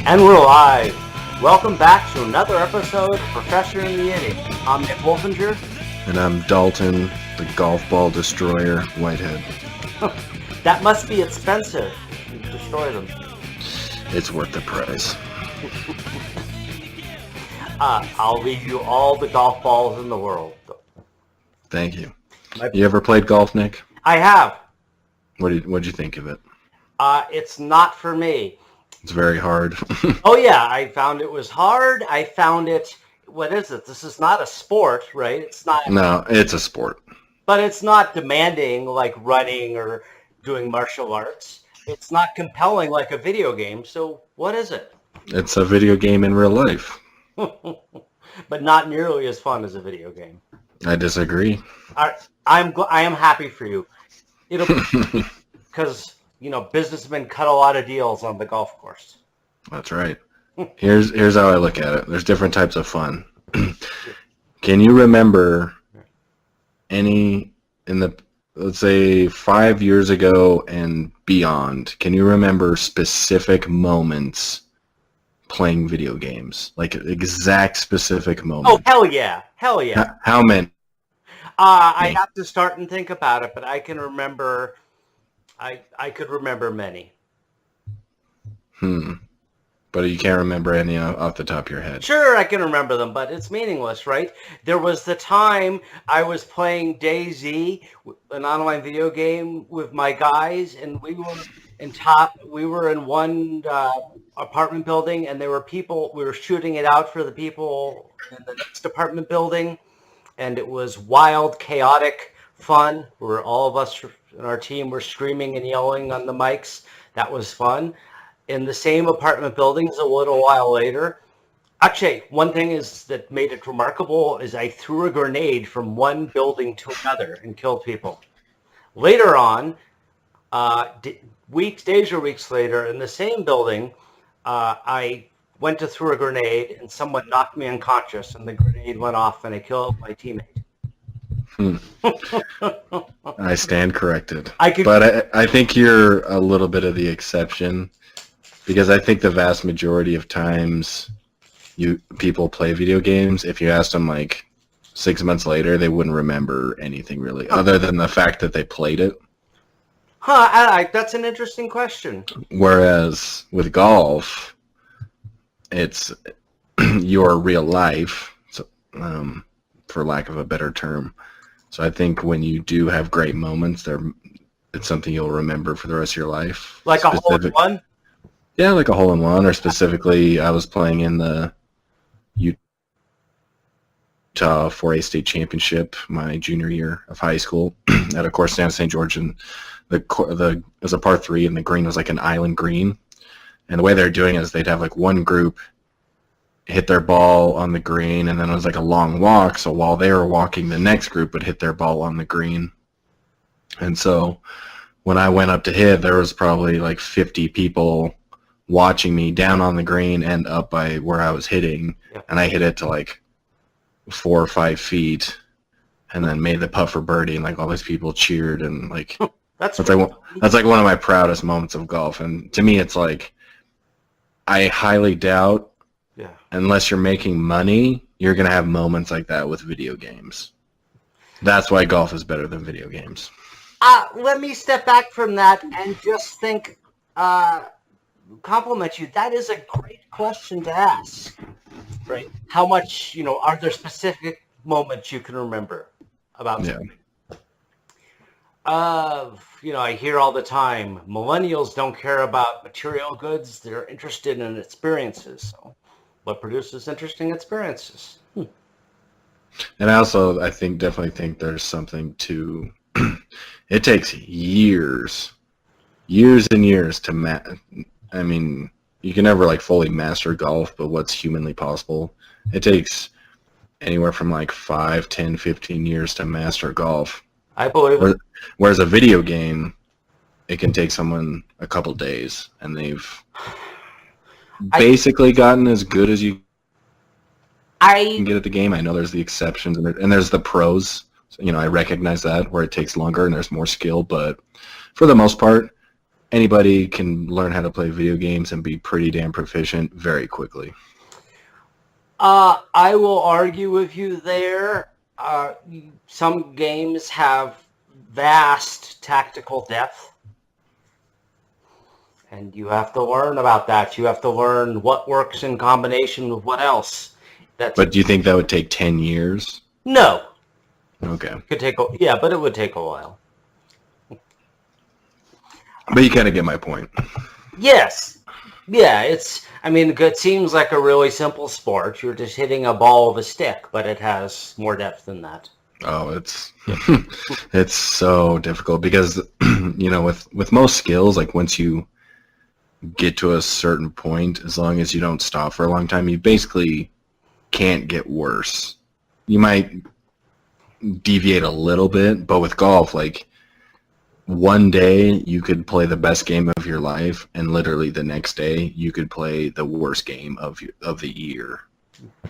And we're live. Welcome back to another episode of Professor in the Inning. I'm Nick Wolfinger. And I'm Dalton, the golf ball destroyer, Whitehead. That must be expensive to destroy them. It's worth the price. I'll leave you all the golf balls in the world. Thank you. You ever played golf, Nick? I have. What'd you think of it? It's not for me. It's very hard. Oh yeah, I found it was hard. I found it, what is it? This is not a sport, right? It's not. No, it's a sport. But it's not demanding like running or doing martial arts. It's not compelling like a video game. So what is it? It's a video game in real life. But not nearly as fun as a video game. I disagree. I am happy for you. It'll because businessmen cut a lot of deals on the golf course. That's right. Here's how I look at it. There's different types of fun. Can you remember any let's say 5 years ago and beyond? Can you remember specific moments playing video games, like exact specific moments? Oh hell yeah, hell yeah. How many? I have to start and think about it, but I can remember. I could remember many. But you can't remember any off the top of your head. Sure, I can remember them, but it's meaningless, right? There was the time I was playing DayZ, an online video game with my guys, and we were in one apartment building, and there were people. We were shooting it out for the people in the next apartment building, and it was wild, chaotic fun, where all of us in our team were screaming and yelling on the mics. That was fun. In the same apartment buildings a little while later, actually, one thing that made it remarkable is I threw a grenade from one building to another and killed people. Later on, days or weeks later, in the same building, I went to throw a grenade and someone knocked me unconscious and the grenade went off and I killed my teammate. I stand corrected. But I think you're a little bit of the exception, because I think the vast majority of times people play video games, if you asked them like 6 months later, they wouldn't remember anything really, other than the fact that they played it. That's an interesting question. Whereas with golf, it's your real life, for lack of a better term. So I think when you do have great moments, it's something you'll remember for the rest of your life. Like a hole-in-one? Yeah, like a hole-in-one, or specifically, I was playing in the Utah 4A state championship my junior year of high school at a course down in St. George, and it was a par 3, and the green was like an island green. And the way they're doing it is they'd have like one group hit their ball on the green, and then it was like a long walk, so while they were walking, the next group would hit their ball on the green. And so when I went up to hit, there was probably like 50 people watching me down on the green and up by where I was hitting, and I hit it to like 4 or 5 feet and then made the putt for birdie, and like all these people cheered, and like that's like one of my proudest moments of golf. And to me, it's like, I highly doubt, unless you're making money, you're going to have moments like that with video games. That's why golf is better than video games. Let me step back from that and just compliment you. That is a great question to ask, right? How much, are there specific moments you can remember about something? I hear all the time, millennials don't care about material goods. They're interested in experiences. So what produces interesting experiences? And I also, definitely think there's something to, it takes years and years to, you can never like fully master golf, but what's humanly possible, it takes anywhere from like 5, 10, 15 years to master golf. I believe it. Whereas a video game, it can take someone a couple days, and they've basically gotten as good as you can get at the game. I know there's the exceptions, and there's the pros. So, I recognize that, where it takes longer and there's more skill. But for the most part, anybody can learn how to play video games and be pretty damn proficient very quickly. I will argue with you there. Some games have vast tactical depth, and you have to learn about that. You have to learn what works in combination with what else. But do you think that would take 10 years? No. Okay. But it would take a while. But you kind of get my point. Yes. Yeah, it seems like a really simple sport. You're just hitting a ball with a stick, but it has more depth than that. Oh, it's it's so difficult because, with most skills, like once you get to a certain point, as long as you don't stop for a long time, you basically can't get worse. You might deviate a little bit, but with golf, like, one day you could play the best game of your life, and literally the next day you could play the worst game of the year.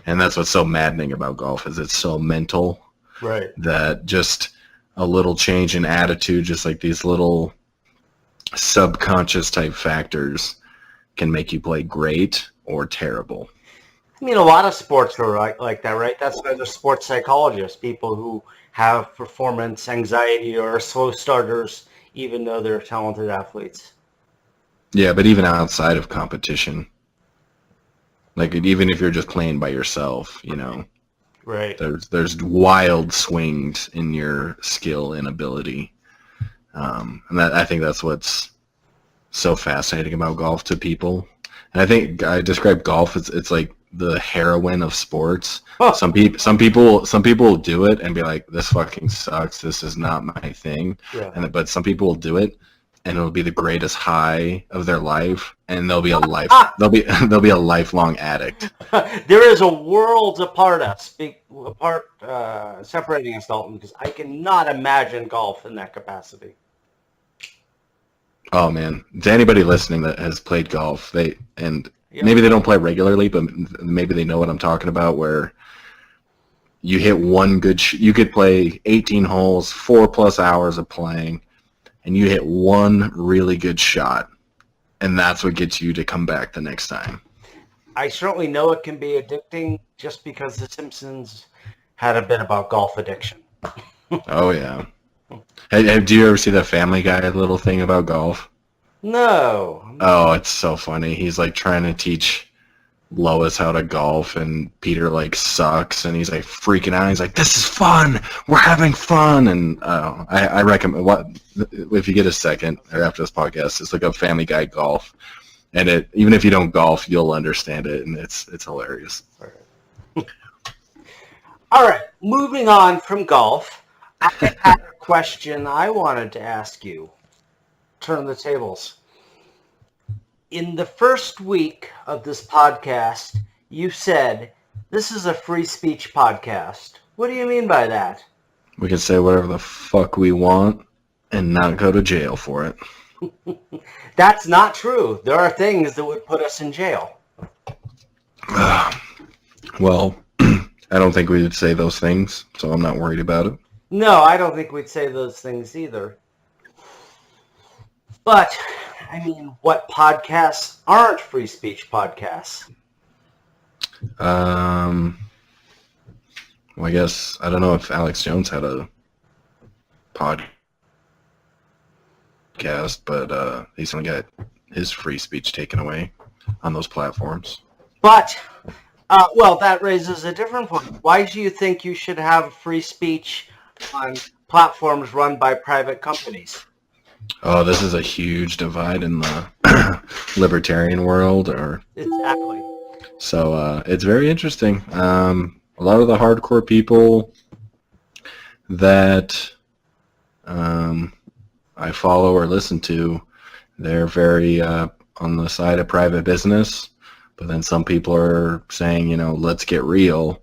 And that's what's so maddening about golf, is it's so mental. Right. That just a little change in attitude, just like these little subconscious type factors, can make you play great or terrible. A lot of sports are like that, right? That's why there's sports psychologists, people who have performance anxiety or are slow starters, even though they're talented athletes. Yeah, but even outside of competition, like even if you're just playing by yourself, Right. There's wild swings in your skill and ability, and I think that's what's so fascinating about golf to people. And I think I describe golf as it's like the heroin of sports. Huh. Some people will do it and be like, "This fucking sucks. This is not my thing." Yeah. But some people will do it, and it'll be the greatest high of their life, and they'll be a lifelong addict. There is a world separating us, Dalton, because I cannot imagine golf in that capacity. Oh man, to anybody listening that has played golf, Yep. Maybe they don't play regularly, but maybe they know what I'm talking about, where you hit one good you could play 18 holes, 4+ hours of playing, and you hit one really good shot, and that's what gets you to come back the next time. I certainly know it can be addicting, just because The Simpsons had a bit about golf addiction. Oh yeah. Hey, do you ever see that Family Guy little thing about golf? No. Oh, it's so funny. He's like trying to teach Lois how to golf, and Peter like sucks, and he's like freaking out. He's like, "This is fun. We're having fun." And I recommend, if you get a second or after this podcast, just look up Family Guy golf, and even if you don't golf, you'll understand it, and it's hilarious. All right. Moving on from golf, I had a question I wanted to ask you. Turn the tables. In the first week of this podcast, you said, "This is a free speech podcast." What do you mean by that? We can say whatever the fuck we want and not go to jail for it. That's not true. There are things that would put us in jail. Well, I don't think we would say those things, so I'm not worried about it. No, I don't think we'd say those things either. But, what podcasts aren't free speech podcasts? Well, I guess, I don't know if Alex Jones had a podcast, but he's only got his free speech taken away on those platforms. But, that raises a different point. Why do you think you should have free speech on platforms run by private companies? Oh, this is a huge divide in the libertarian world, Exactly. So it's very interesting. A lot of the hardcore people that I follow or listen to, they're very on the side of private business. But then some people are saying, let's get real.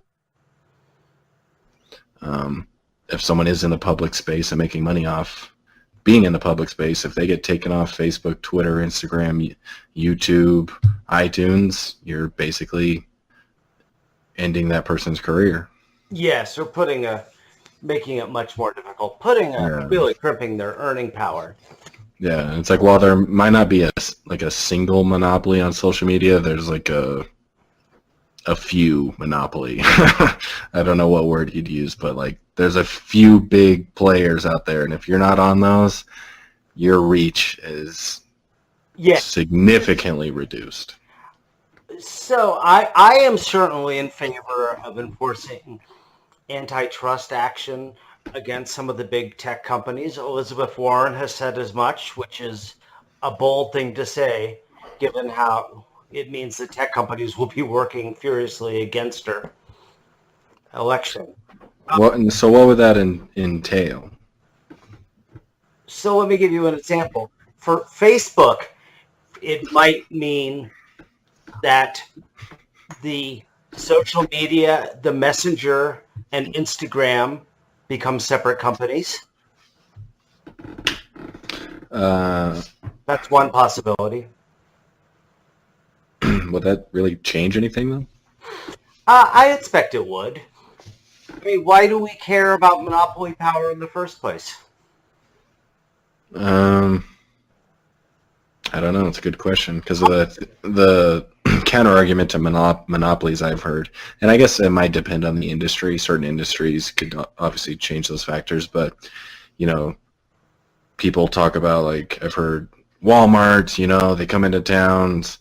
If someone is in the public space and making money off being in the public space, if they get taken off Facebook, Twitter, Instagram, YouTube, iTunes, you're basically ending that person's career. Yes, or making it much more difficult, really crimping their earning power. Yeah, it's like while there might not be a single monopoly on social media, there's like a few monopoly. I don't know what word you'd use, but like there's a few big players out there, and if you're not on those, your reach is significantly reduced. So I am certainly in favor of enforcing antitrust action against some of the big tech companies. Elizabeth Warren has said as much, which is a bold thing to say, given how it means the tech companies will be working furiously against her election. So what would that entail? So let me give you an example. For Facebook, it might mean that the social media, the Messenger, and Instagram become separate companies. That's one possibility. Would that really change anything, though? I expect it would. I mean, why do we care about monopoly power in the first place? I don't know. It's a good question because of the counter argument to monopolies I've heard, and I guess it might depend on the industry. Certain industries could obviously change those factors, but people talk about, like, I've heard Walmart. They come into towns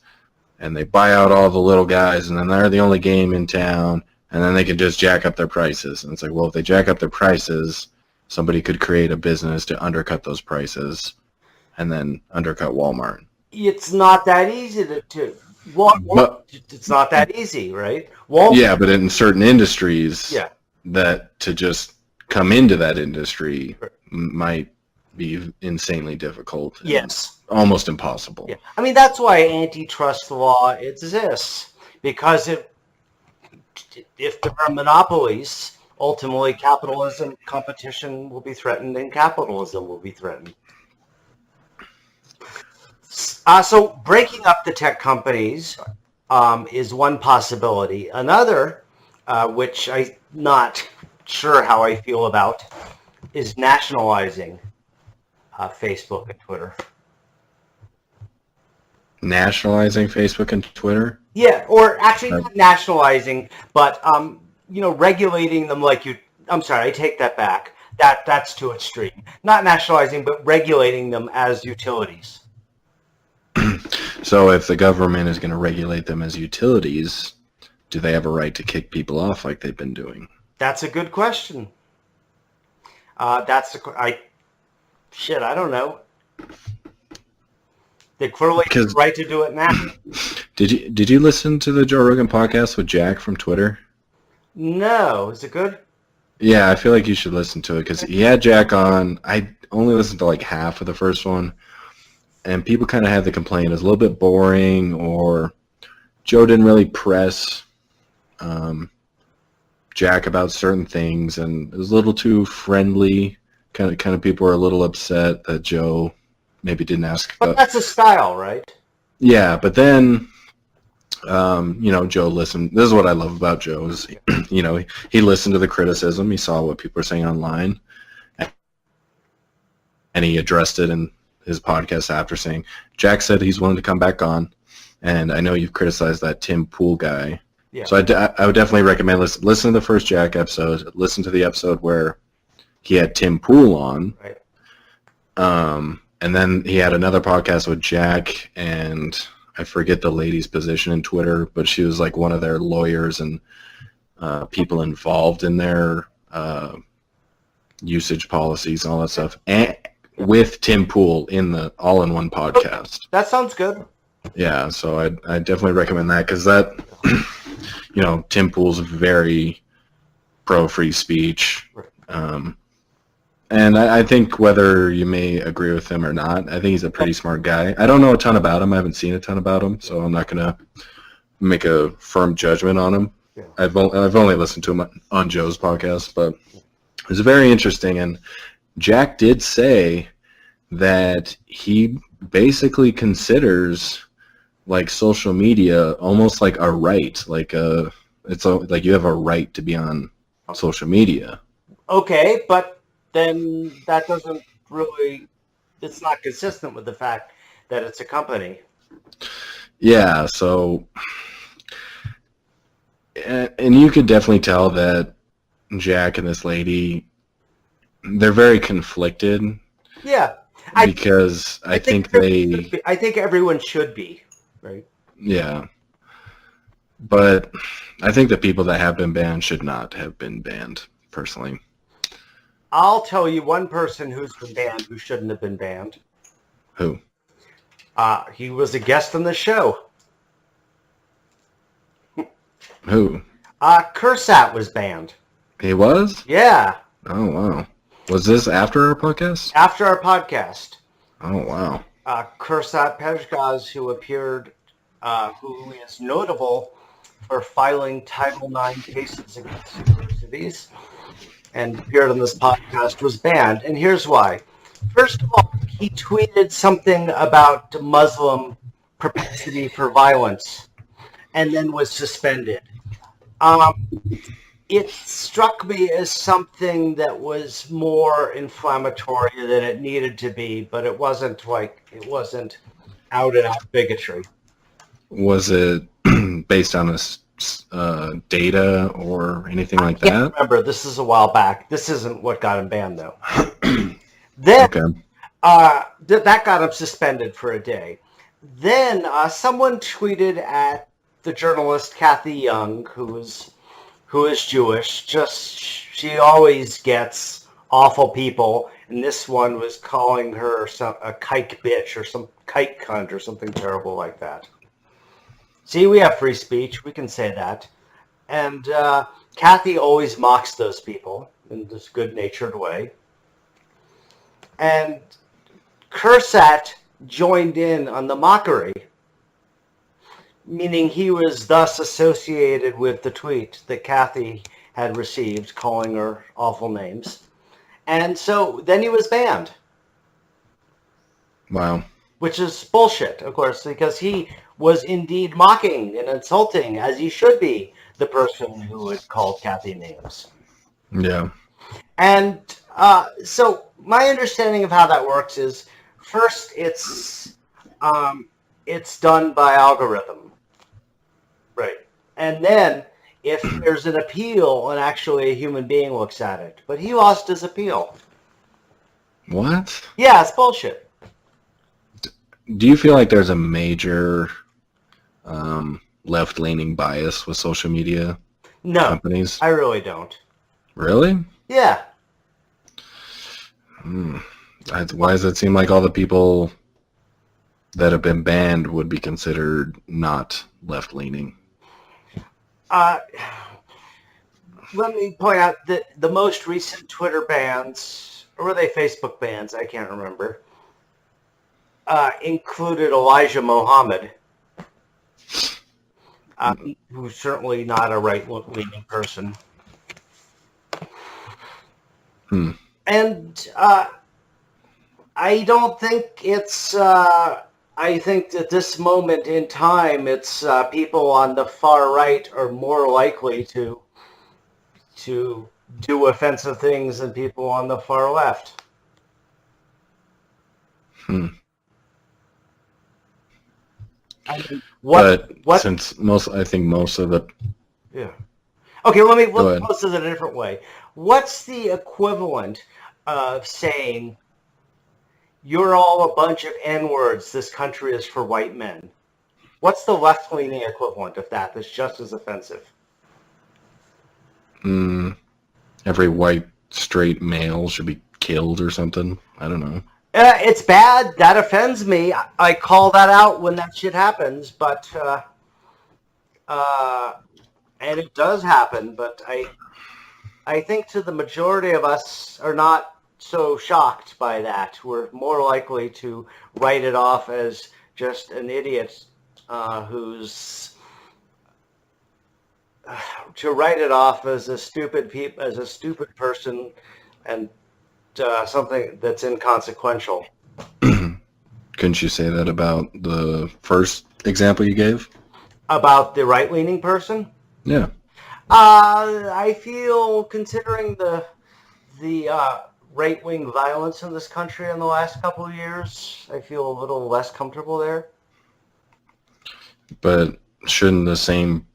and they buy out all the little guys, and then they're the only game in town, and then they can just jack up their prices. And it's like, well, if they jack up their prices, somebody could create a business to undercut those prices and then undercut Walmart. It's not that easy it's not that easy, right? Yeah, but in certain industries, that to just come into that industry might be insanely difficult. Yes. Almost impossible. Yeah. I mean, that's why antitrust law exists, because if there are monopolies, ultimately capitalism, competition will be threatened, and capitalism will be threatened. So breaking up the tech companies is one possibility. Another, which I'm not sure how I feel about, is nationalizing Facebook and Twitter. Nationalizing Facebook and Twitter? Yeah, or actually not nationalizing, but regulating them like you. I'm sorry, I take that back. That's too extreme. Not nationalizing, but regulating them as utilities. So if the government is going to regulate them as utilities, do they have a right to kick people off like they've been doing? That's a good question. I don't know. They clearly have the right to do it now. Did you listen to the Joe Rogan podcast with Jack from Twitter? No. Is it good? Yeah, I feel like you should listen to it because he had Jack on. I only listened to like half of the first one, and people kind of had the complaint it was a little bit boring, or Joe didn't really press Jack about certain things, and it was a little too friendly. Kind of people were a little upset that Joe maybe didn't ask. But that's a style, right? Yeah, but then, Joe listened. This is what I love about Joe is, he listened to the criticism. He saw what people were saying online, and he addressed it in his podcast after, saying, Jack said he's willing to come back on, and I know you've criticized that Tim Pool guy. Yeah. So I would definitely recommend listen to the first Jack episode. Listen to the episode where he had Tim Pool on. Right. And then he had another podcast with Jack, and I forget the lady's position in Twitter, but she was like one of their lawyers and people involved in their usage policies and all that stuff, and with Tim Pool in the all-in-one podcast. That sounds good. Yeah, so I definitely recommend that because that, Tim Pool's very pro-free speech. And I think whether you may agree with him or not, I think he's a pretty smart guy. I don't know a ton about him. I haven't seen a ton about him, so I'm not going to make a firm judgment on him. Yeah. I've only listened to him on Joe's podcast, but it was very interesting. And Jack did say that he basically considers like social media almost like a right, like like you have a right to be on social media. Okay, but then that doesn't really it's not consistent with the fact that it's a company. Yeah, so and you could definitely tell that Jack and this lady, they're very conflicted. Yeah, because I think they, I think everyone should be, right? yeah, but I think the people that have been banned should not have been banned, personally. I'll tell you one person who's been banned who shouldn't have been banned. Who? He was a guest on the show. Who? Kursat was banned. He was? Yeah. Oh, wow. Was this after our podcast? After our podcast. Oh, wow. Kursat Pejgaz, who appeared, who is notable for filing Title IX cases against universities and appeared on this podcast, was banned. And here's why. First of all, he tweeted something about Muslim propensity for violence and then was suspended. It struck me as something that was more inflammatory than it needed to be, but it wasn't out and out bigotry. Was it based on this data or anything like I can't that? remember. This is a while back. This isn't what got him banned, though. Then Okay. that got him suspended for a day. Then someone tweeted at the journalist Kathy Young, who is Jewish. She always gets awful people, and this one was calling her a kike bitch or some kike cunt or something terrible like that. See, we have free speech. We can say that. And Kathy always mocks those people in this good-natured way. And Kursat joined in on the mockery, meaning he was thus associated with the tweet that Kathy had received calling her awful names. And so then he was banned. Wow. Which is bullshit, of course, because he was indeed mocking and insulting, as he should be, the person who had called Kathy names. Yeah. And so my understanding of how that works is, first it's done by algorithm, right? And then if there's an appeal and actually a human being looks at it, but he lost his appeal. What? Yeah, it's bullshit. Do you feel like there's a major left-leaning bias with social media companies? I really don't. Really? Yeah. Why does it seem like all the people that have been banned would be considered not left-leaning? Let me point out that the most recent Twitter bans, or were they Facebook bans? I can't remember. Included Elijah Muhammad, who's certainly not a right-leaning person. And I don't think it's... I think at this moment in time, it's people on the far right are more likely to do offensive things than people on the far left. Since I think most of the... Yeah. Okay, let's pose it a different way. What's the equivalent of saying, you're all a bunch of N-words, this country is for white men? What's the left-leaning equivalent of that that's just as offensive? Every white straight male should be killed or something. I don't know. It's bad. That offends me. I call that out when that shit happens, but and it does happen, but I think to the majority of us are not so shocked by that. We're more likely to write it off as just an idiot to write it off as a stupid person and something that's inconsequential. Couldn't you say that about the first example you gave? About the right-leaning person? Yeah. I feel, considering the right-wing violence in this country in the last couple of years. I feel a little less comfortable there. But shouldn't the same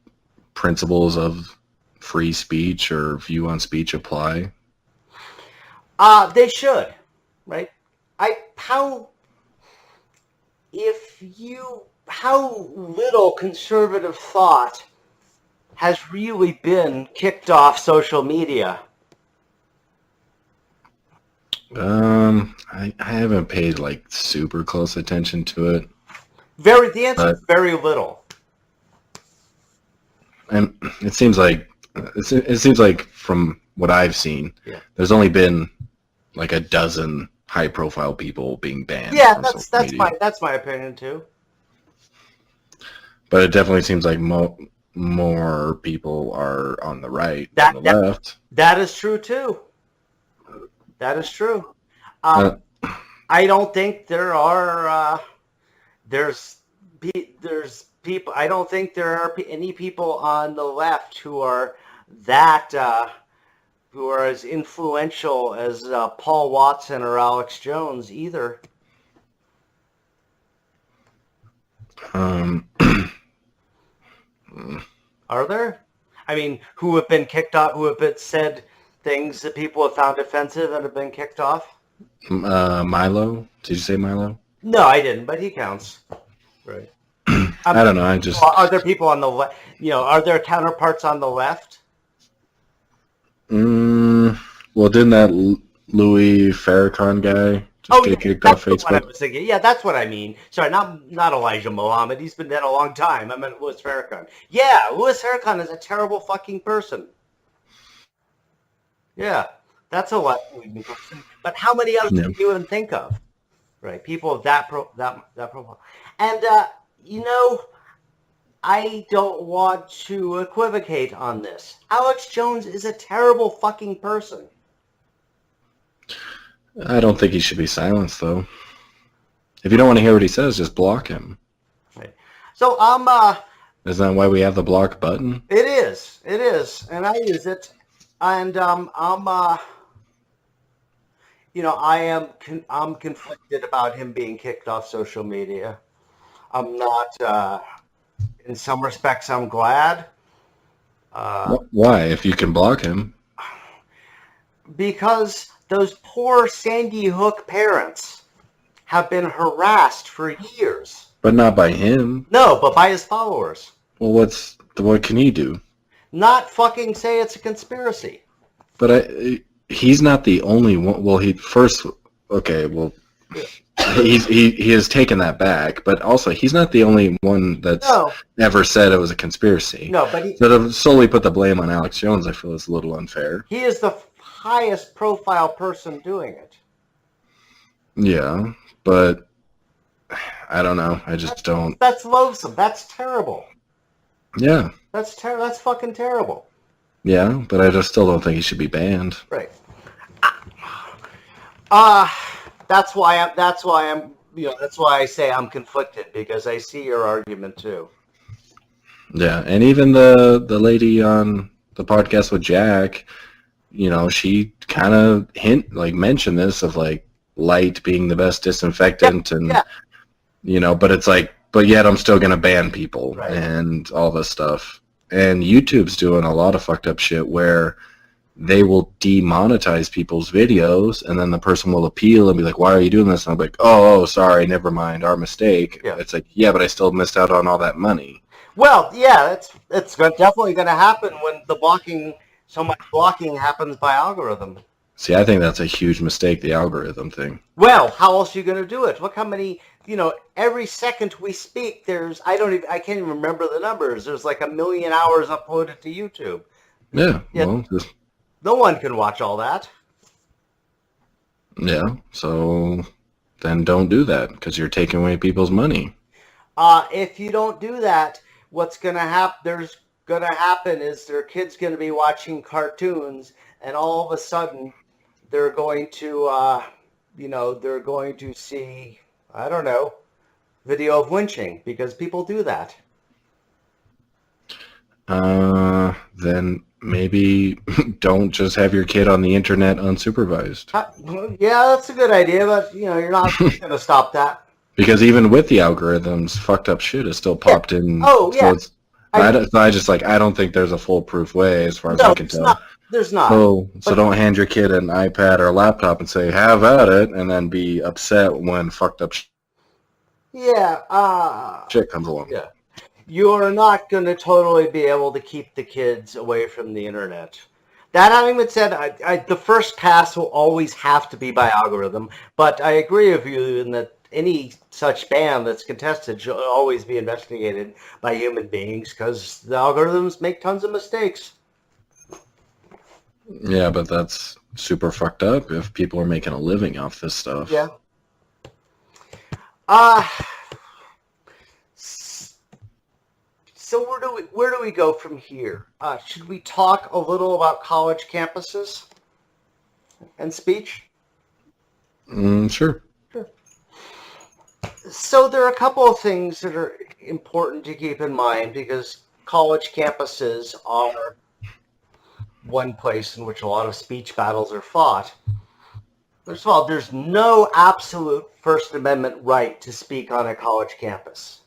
principles of free speech or view on speech apply? They should, right? How little conservative thought has really been kicked off social media? I haven't paid like super close attention to it. The answer is very little. And it seems like from what I've seen, there's only been like a dozen high-profile people being banned. Yeah, that's my opinion too. But it definitely seems like more people are on the right than the left. That is true too. That is true. I don't think there are. There's people. I don't think there are any people on the left who are who are as influential as Paul Watson or Alex Jones either. Are there? I mean, who have been kicked off? Who have said things that people have found offensive and have been kicked off? Milo? Did you say Milo? No, I didn't, but he counts. Right. I don't know. Are there people on the left? Are there counterparts on the left? Well, didn't that Louis Farrakhan guy get kicked off Facebook? What I was thinking. Yeah, that's what I mean. Sorry, not Elijah Muhammad. He's been dead a long time. I meant Louis Farrakhan. Yeah, Louis Farrakhan is a terrible fucking person. Yeah, that's a left-wing person. But how many others do you even think of? Right, people of that profile. And I don't want to equivocate on this. Alex Jones is a terrible fucking person. I don't think he should be silenced, though. If you don't want to hear what he says, just block him. Right. So Isn't that why we have the block button? It is, and I use it, and I'm conflicted about him being kicked off social media. I'm not. In some respects, I'm glad. Why? If you can block him? Because those poor Sandy Hook parents have been harassed for years. But not by him. No, but by his followers. Well, what can he do? Not fucking say it's a conspiracy. But he's not the only one. Well, he has taken that back, but also he's not the only one that's ever said it was a conspiracy. No, but to solely put the blame on Alex Jones, I feel is a little unfair. He is the highest profile person doing it. Yeah, but I don't know. I just don't. That's loathsome. That's terrible. Yeah. That's fucking terrible. Yeah, but I just still don't think he should be banned. Right. That's why I say I'm conflicted, because I see your argument too. Yeah, and even the lady on the podcast with Jack, she kind of mentioned this of like light being the best disinfectant, but it's like, but yet I'm still gonna ban people and all this stuff. And YouTube's doing a lot of fucked up shit where they will demonetize people's videos, and then the person will appeal and be like, why are you doing this? And I'm like, oh, sorry, never mind, our mistake. Yeah. It's like, yeah, but I still missed out on all that money. Well, yeah, it's definitely going to happen when so much blocking happens by algorithm. See, I think that's a huge mistake, the algorithm thing. Well, how else are you going to do it? Look how many, every second we speak, I can't even remember the numbers. There's like 1 million hours uploaded to YouTube. Yeah. Well, no one can watch all that. Yeah, so then don't do that, because you're taking away people's money. If you don't do that, what's going to happen is their kid's going to be watching cartoons, and all of a sudden they're going to, they're going to see, I don't know, video of lynching, because people do that. Then maybe don't just have your kid on the internet unsupervised. Yeah, that's a good idea, but you're not going to stop that. Because even with the algorithms, fucked up shit is still popped in. Oh, yeah. So it's, I don't think there's a foolproof way as far as I can tell. There's not. So don't hand your kid an iPad or a laptop and say, have at it, and then be upset when fucked up shit comes along. Yeah. You're not going to totally be able to keep the kids away from the internet. That having been said, the first pass will always have to be by algorithm, but I agree with you in that any such ban that's contested should always be investigated by human beings because the algorithms make tons of mistakes. Yeah, but that's super fucked up if people are making a living off this stuff. Yeah. So where do we go from here? Should we talk a little about college campuses and speech? Sure. So there are a couple of things that are important to keep in mind because college campuses are one place in which a lot of speech battles are fought. First of all, there's no absolute First Amendment right to speak on a college campus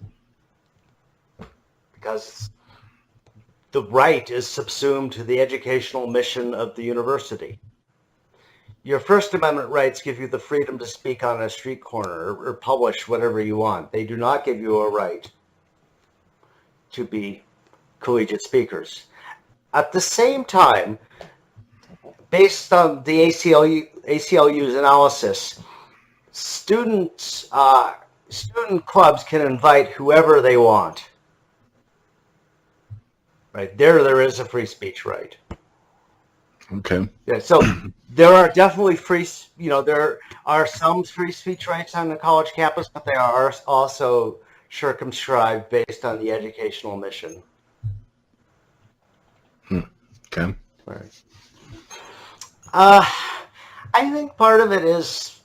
because the right is subsumed to the educational mission of the university. Your First Amendment rights give you the freedom to speak on a street corner or publish whatever you want. They do not give you a right to be collegiate speakers. At the same time, based on the ACLU's analysis, student clubs can invite whoever they want. Right there is a free speech right. Okay. Yeah, so there are definitely there are some free speech rights on the college campus, but they are also circumscribed based on the educational mission. Okay. Right. I think part of it is,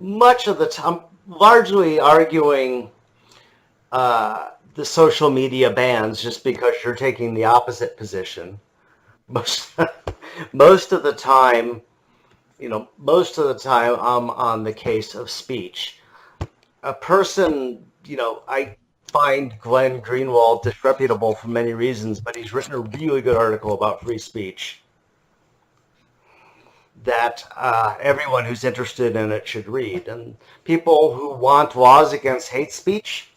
much of the time, largely arguing the social media bans just because you're taking the opposite position. Most of the time, I'm on the case of speech. A person, I find Glenn Greenwald disreputable for many reasons, but he's written a really good article about free speech that everyone who's interested in it should read. And people who want laws against hate speech,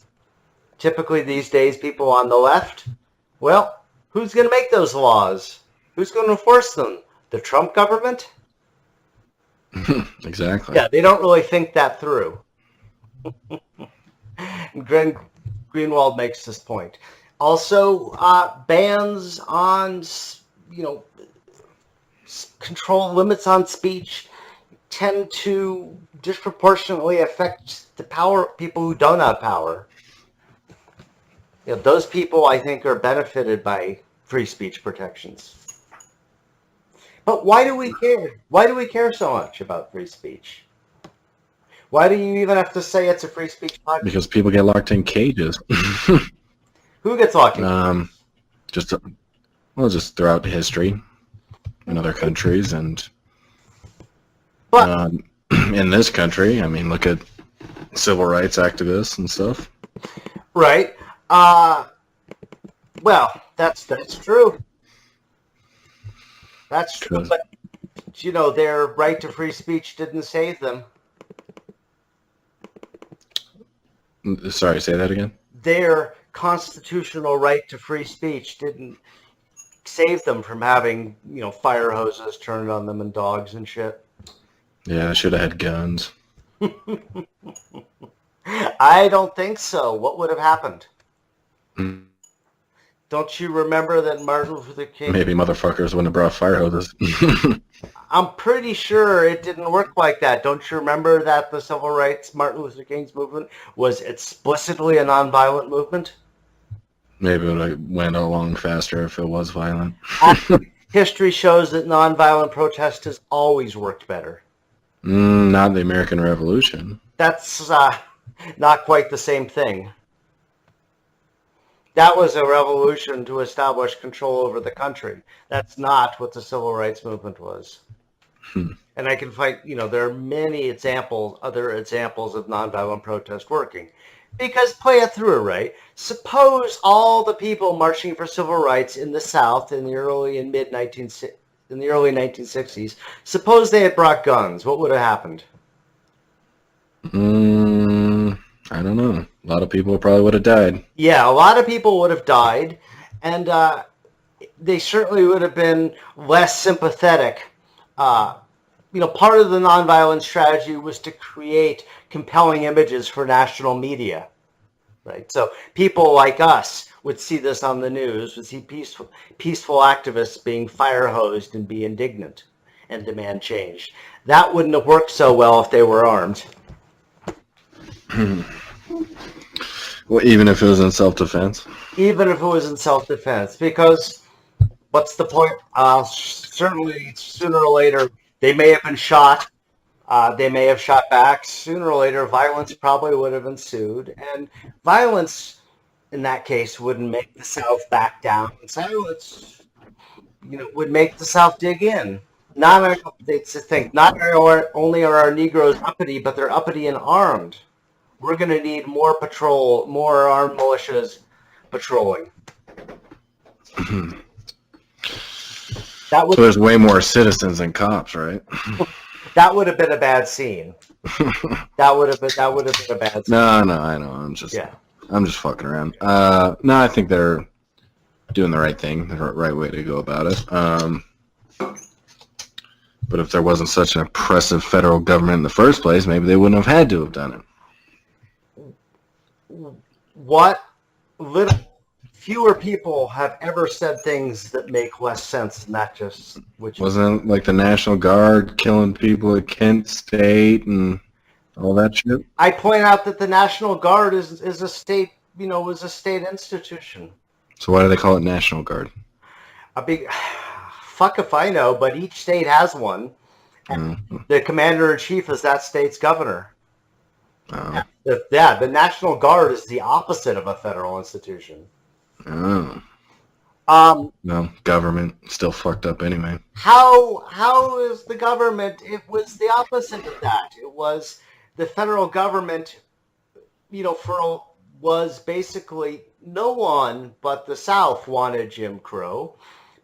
typically these days people on the left, well, who's going to make those laws? Who's going to enforce them? The Trump government? Exactly. Yeah, they don't really think that through. Glenn Greenwald makes this point. Also, bans on, control limits on speech tend to disproportionately affect the people who don't have power. Those people, I think, are benefited by free speech protections. But why do we care? Why do we care so much about free speech? Why do you even have to say it's a free speech podcast? Because people get locked in cages. Who gets locked in cages? Just throughout history in other countries and in this country. I mean, look at civil rights activists and stuff. Right. Well, that's true. That's true, but their right to free speech didn't save them. Sorry, say that again? Their constitutional right to free speech didn't save them from having, fire hoses turned on them and dogs and shit. Yeah, I should have had guns. I don't think so. What would have happened? Don't you remember that Martin Luther King... Maybe motherfuckers wouldn't have brought fire hoses. I'm pretty sure it didn't work like that. Don't you remember that the civil rights Martin Luther King's movement was explicitly a nonviolent movement? Maybe it would have went along faster if it was violent. History shows that nonviolent protest has always worked better. Not the American Revolution. That's not quite the same thing. That was a revolution to establish control over the country. That's not what the civil rights movement was. Hmm. And I can find, there are many other examples of nonviolent protest working. Because play it through, right? Suppose all the people marching for civil rights in the South in the early 1960s, suppose they had brought guns. What would have happened? I don't know. A lot of people probably would have died. Yeah, a lot of people would have died, and they certainly would have been less sympathetic. Part of the nonviolent strategy was to create compelling images for national media, right? So people like us would see this on the news, would see peaceful activists being fire hosed and be indignant and demand change. That wouldn't have worked so well if they were armed. Well, even if it was in self-defense? Even if it was in self-defense, because what's the point? Certainly, sooner or later, they may have been shot. They may have shot back. Sooner or later, violence probably would have ensued. And violence, in that case, wouldn't make the South back down. Silence, would make the South dig in. Not only are our Negroes uppity, but they're uppity and armed. We're going to need more armed militias patrolling. So there's way more citizens than cops, right? That would have been a bad scene. That would have been a bad scene. No, I know. I'm just fucking around. No, I think they're doing the right thing, the right way to go about it. But if there wasn't such an oppressive federal government in the first place, maybe they wouldn't have had to have done it. What little fewer people have ever said things that make less sense than that? Wasn't like the National Guard killing people at Kent State and all that shit? I point out that the National Guard is a state, was a state institution. So why do they call it National Guard? Fuck if I know, but each state has one. And the commander-in-chief is that state's governor. Oh. The National Guard is the opposite of a federal institution. Oh. No, government still fucked up anyway. How is the government? It was the opposite of that. It was the federal government, was basically no one but the South wanted Jim Crow,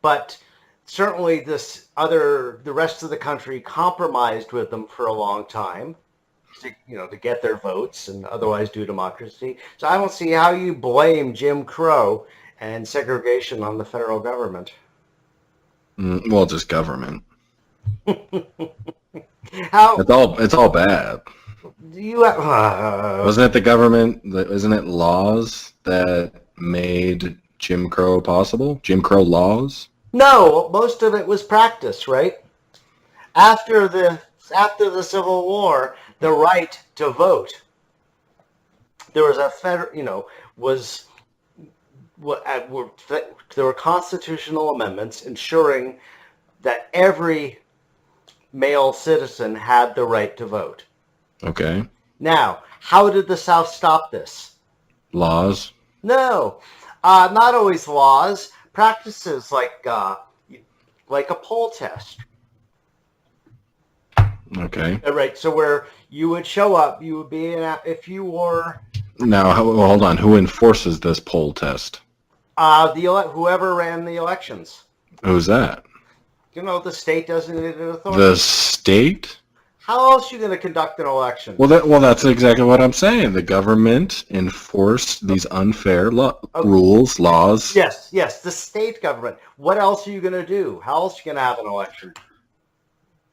but certainly the rest of the country compromised with them for a long time. To get their votes and otherwise do democracy. So I don't see how you blame Jim Crow and segregation on the federal government. Well, just government. It's all bad. Wasn't it the government? Isn't it laws that made Jim Crow possible? Jim Crow laws? No, most of it was practice, right? After the Civil War, the right to vote. There was there were constitutional amendments ensuring that every male citizen had the right to vote. Okay. Now, how did the South stop this? Laws? No, not always laws. Practices like a poll test. Okay. Right. So where you would show up, you would be if you were. Now, hold on. Who enforces this poll test? Whoever ran the elections. Who's that? The state designated authority. The state? How else are you going to conduct an election? Well, that's exactly what I'm saying. The government enforced these unfair rules, laws. Yes, the state government. What else are you going to do? How else are you going to have an election?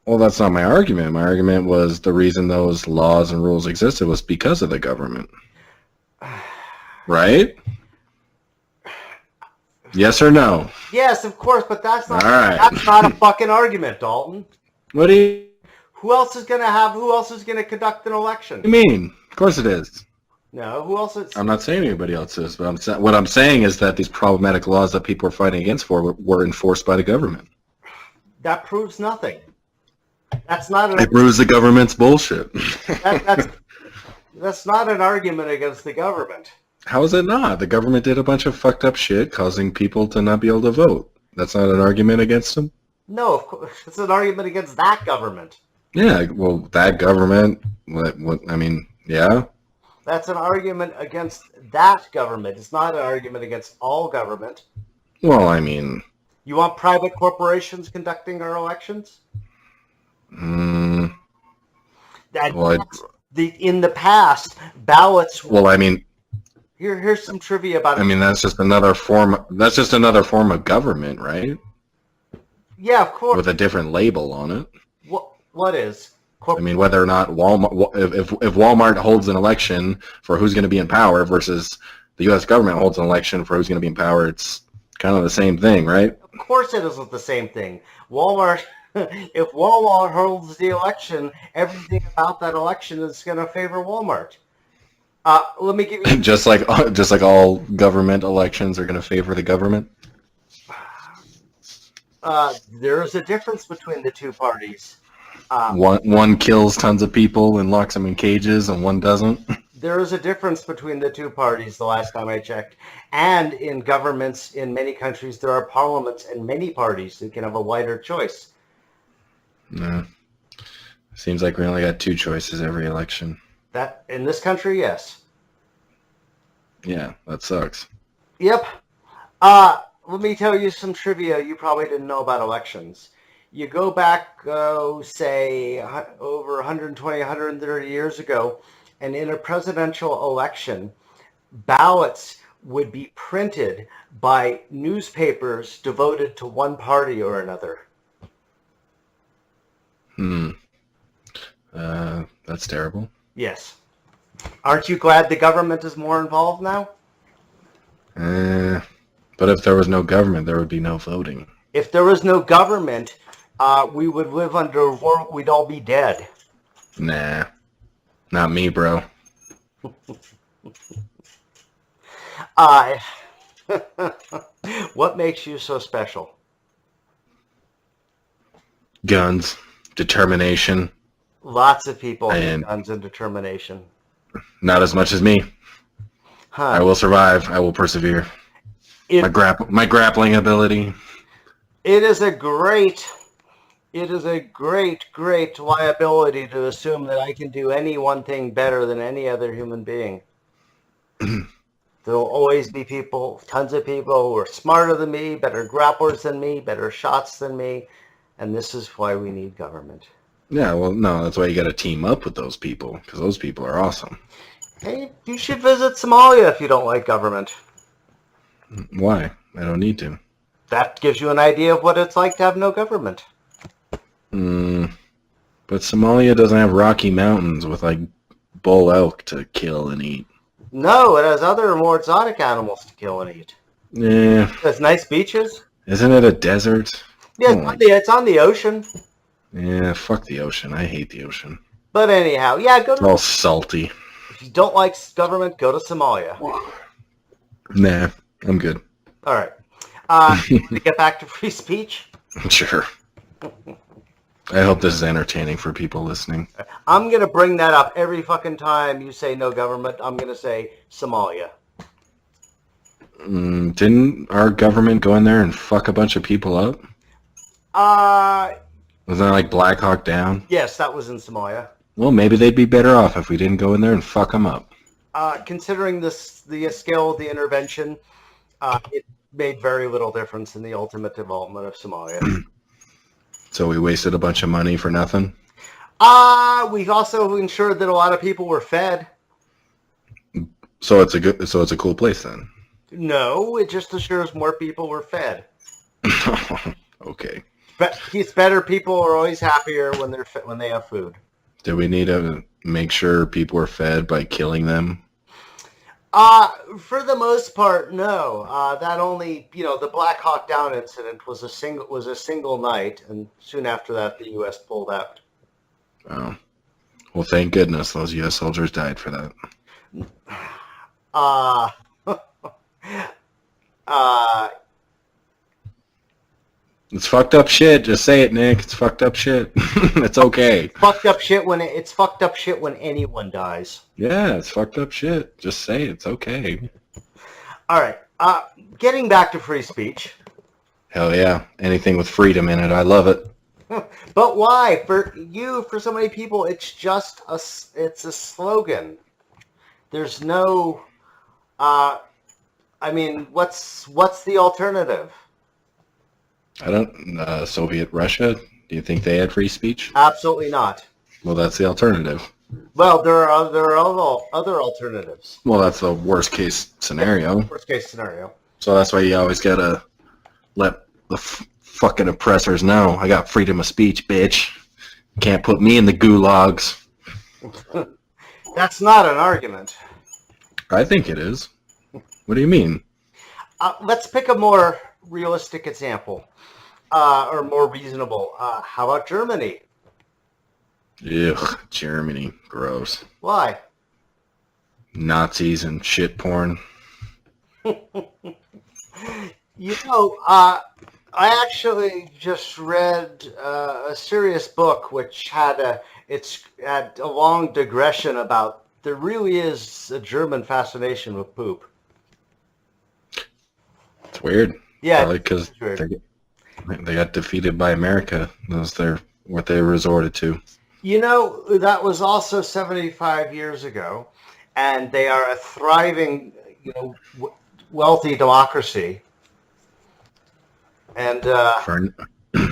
Well, that's not my argument. My argument was the reason those laws and rules existed was because of the government. Right? Yes or no? Yes, of course, but that's not. All right. That's not a fucking argument, Dalton. What do you? Who else is going to conduct an election? What do you mean? Of course it is. No, who else is? I'm not saying anybody else is, but what I'm saying is that these problematic laws that people are fighting against were enforced by the government. That proves nothing. That's not an. It proves the government's bullshit. That's not an argument against the government. How is it not? The government did a bunch of fucked up shit, causing people to not be able to vote. That's not an argument against them? No, of course, it's an argument against that government. Yeah, well, that government, yeah. That's an argument against that government. It's not an argument against all government. Well, I mean, You want private corporations conducting our elections? mm, That well, in the past, ballots. well, I mean, Here's some trivia about it. that's just another form. That's just another form of government, right? Yeah, of course. With a different label on it. What is? I mean, whether or not Walmart, if Walmart holds an election for who's going to be in power versus the U.S. government holds an election for who's going to be in power, it's kind of the same thing, right? Of course, it isn't the same thing. Walmart. If Walmart holds the election, everything about that election is going to favor Walmart. Let me give you. just like all government elections are going to favor the government. There is a difference between the two parties. One kills tons of people and locks them in cages, and one doesn't. There is a difference between the two parties the last time I checked. And in governments in many countries, there are parliaments and many parties who can have a wider choice. No. Seems like we only got two choices every election. That in this country, yes. Yeah, that sucks. Yep. Let me tell you some trivia you probably didn't know about elections. You go back, say, over 120, 130 years ago, and in a presidential election, ballots would be printed by newspapers devoted to one party or another. That's terrible. Yes. Aren't you glad the government is more involved now? But if there was no government, there would be no voting. If there was no government, we would live under war. We'd all be dead. Nah. Not me, bro. What makes you so special? Guns. Determination. Lots of people And- have guns and determination. Not as much as me. I will survive. I will persevere. My grappling ability. It is a great liability to assume that I can do any one thing better than any other human being. There will always be tons of people who are smarter than me, better grapplers than me, better shots than me, and this is why we need government. Yeah, well, no, that's why you got to team up with those people, because those people are awesome. Hey, you should visit Somalia if you don't like government. Why? I don't need to. That gives you an idea of what it's like to have no government. But Somalia doesn't have Rocky Mountains with, like, bull elk to kill and eat. No, it has other more exotic animals to kill and eat. Yeah. It has nice beaches. Isn't it a desert? Yeah, it's on the ocean. Yeah, fuck the ocean. I hate the ocean. But anyhow, yeah, It's all salty. If you don't like government, go to Somalia. Nah, I'm good. All right. To get back to free speech, Sure. I hope this is entertaining for people listening. I'm going to bring that up every fucking time you say no government. I'm going to say Somalia. Didn't our government go in there and fuck a bunch of people up? Wasn't that like Black Hawk Down? Yes, that was in Somalia. Well, maybe they'd be better off if we didn't go in there and fuck them up. Considering the scale of the intervention, it made very little difference in the ultimate development of Somalia. So we wasted a bunch of money for nothing? We also ensured that a lot of people were fed. So it's a cool place then. No, it just assures more people were fed. Okay. But it's better. People are always happier when they have food. Do we need to make sure people are fed by killing them? For the most part, no. That only, the Black Hawk Down incident was a single night, and soon after that, the U.S. pulled out. Oh. Well, thank goodness those U.S. soldiers died for that. It's fucked up shit. Just say it, Nick. It's fucked up shit. It's okay. Fucked up shit it's fucked up shit when anyone dies. Yeah, it's fucked up shit. Just say it. It's okay. All right. Getting back to free speech. Hell yeah. Anything with freedom in it. I love it. But why? For so many people, it's just it's a slogan. There's no, I mean, what's the alternative? I don't, Soviet Russia, do you think they had free speech? Absolutely not. Well, that's the alternative. Well, there are other alternatives. Well, that's the worst case scenario. Worst case scenario. So that's why you always gotta let the fucking oppressors know. I got freedom of speech, bitch. Can't put me in the gulags. That's not an argument. I think it is. What do you mean? Let's pick a more realistic example, or more reasonable. How about Germany? Ugh, Germany. Gross. Why? Nazis and shit porn. I actually just read a serious book which had a long digression about there really is a German fascination with poop. It's weird. Yeah, probably because they got defeated by America. That was what they resorted to. That was also 75 years ago, and they are a thriving, wealthy democracy. And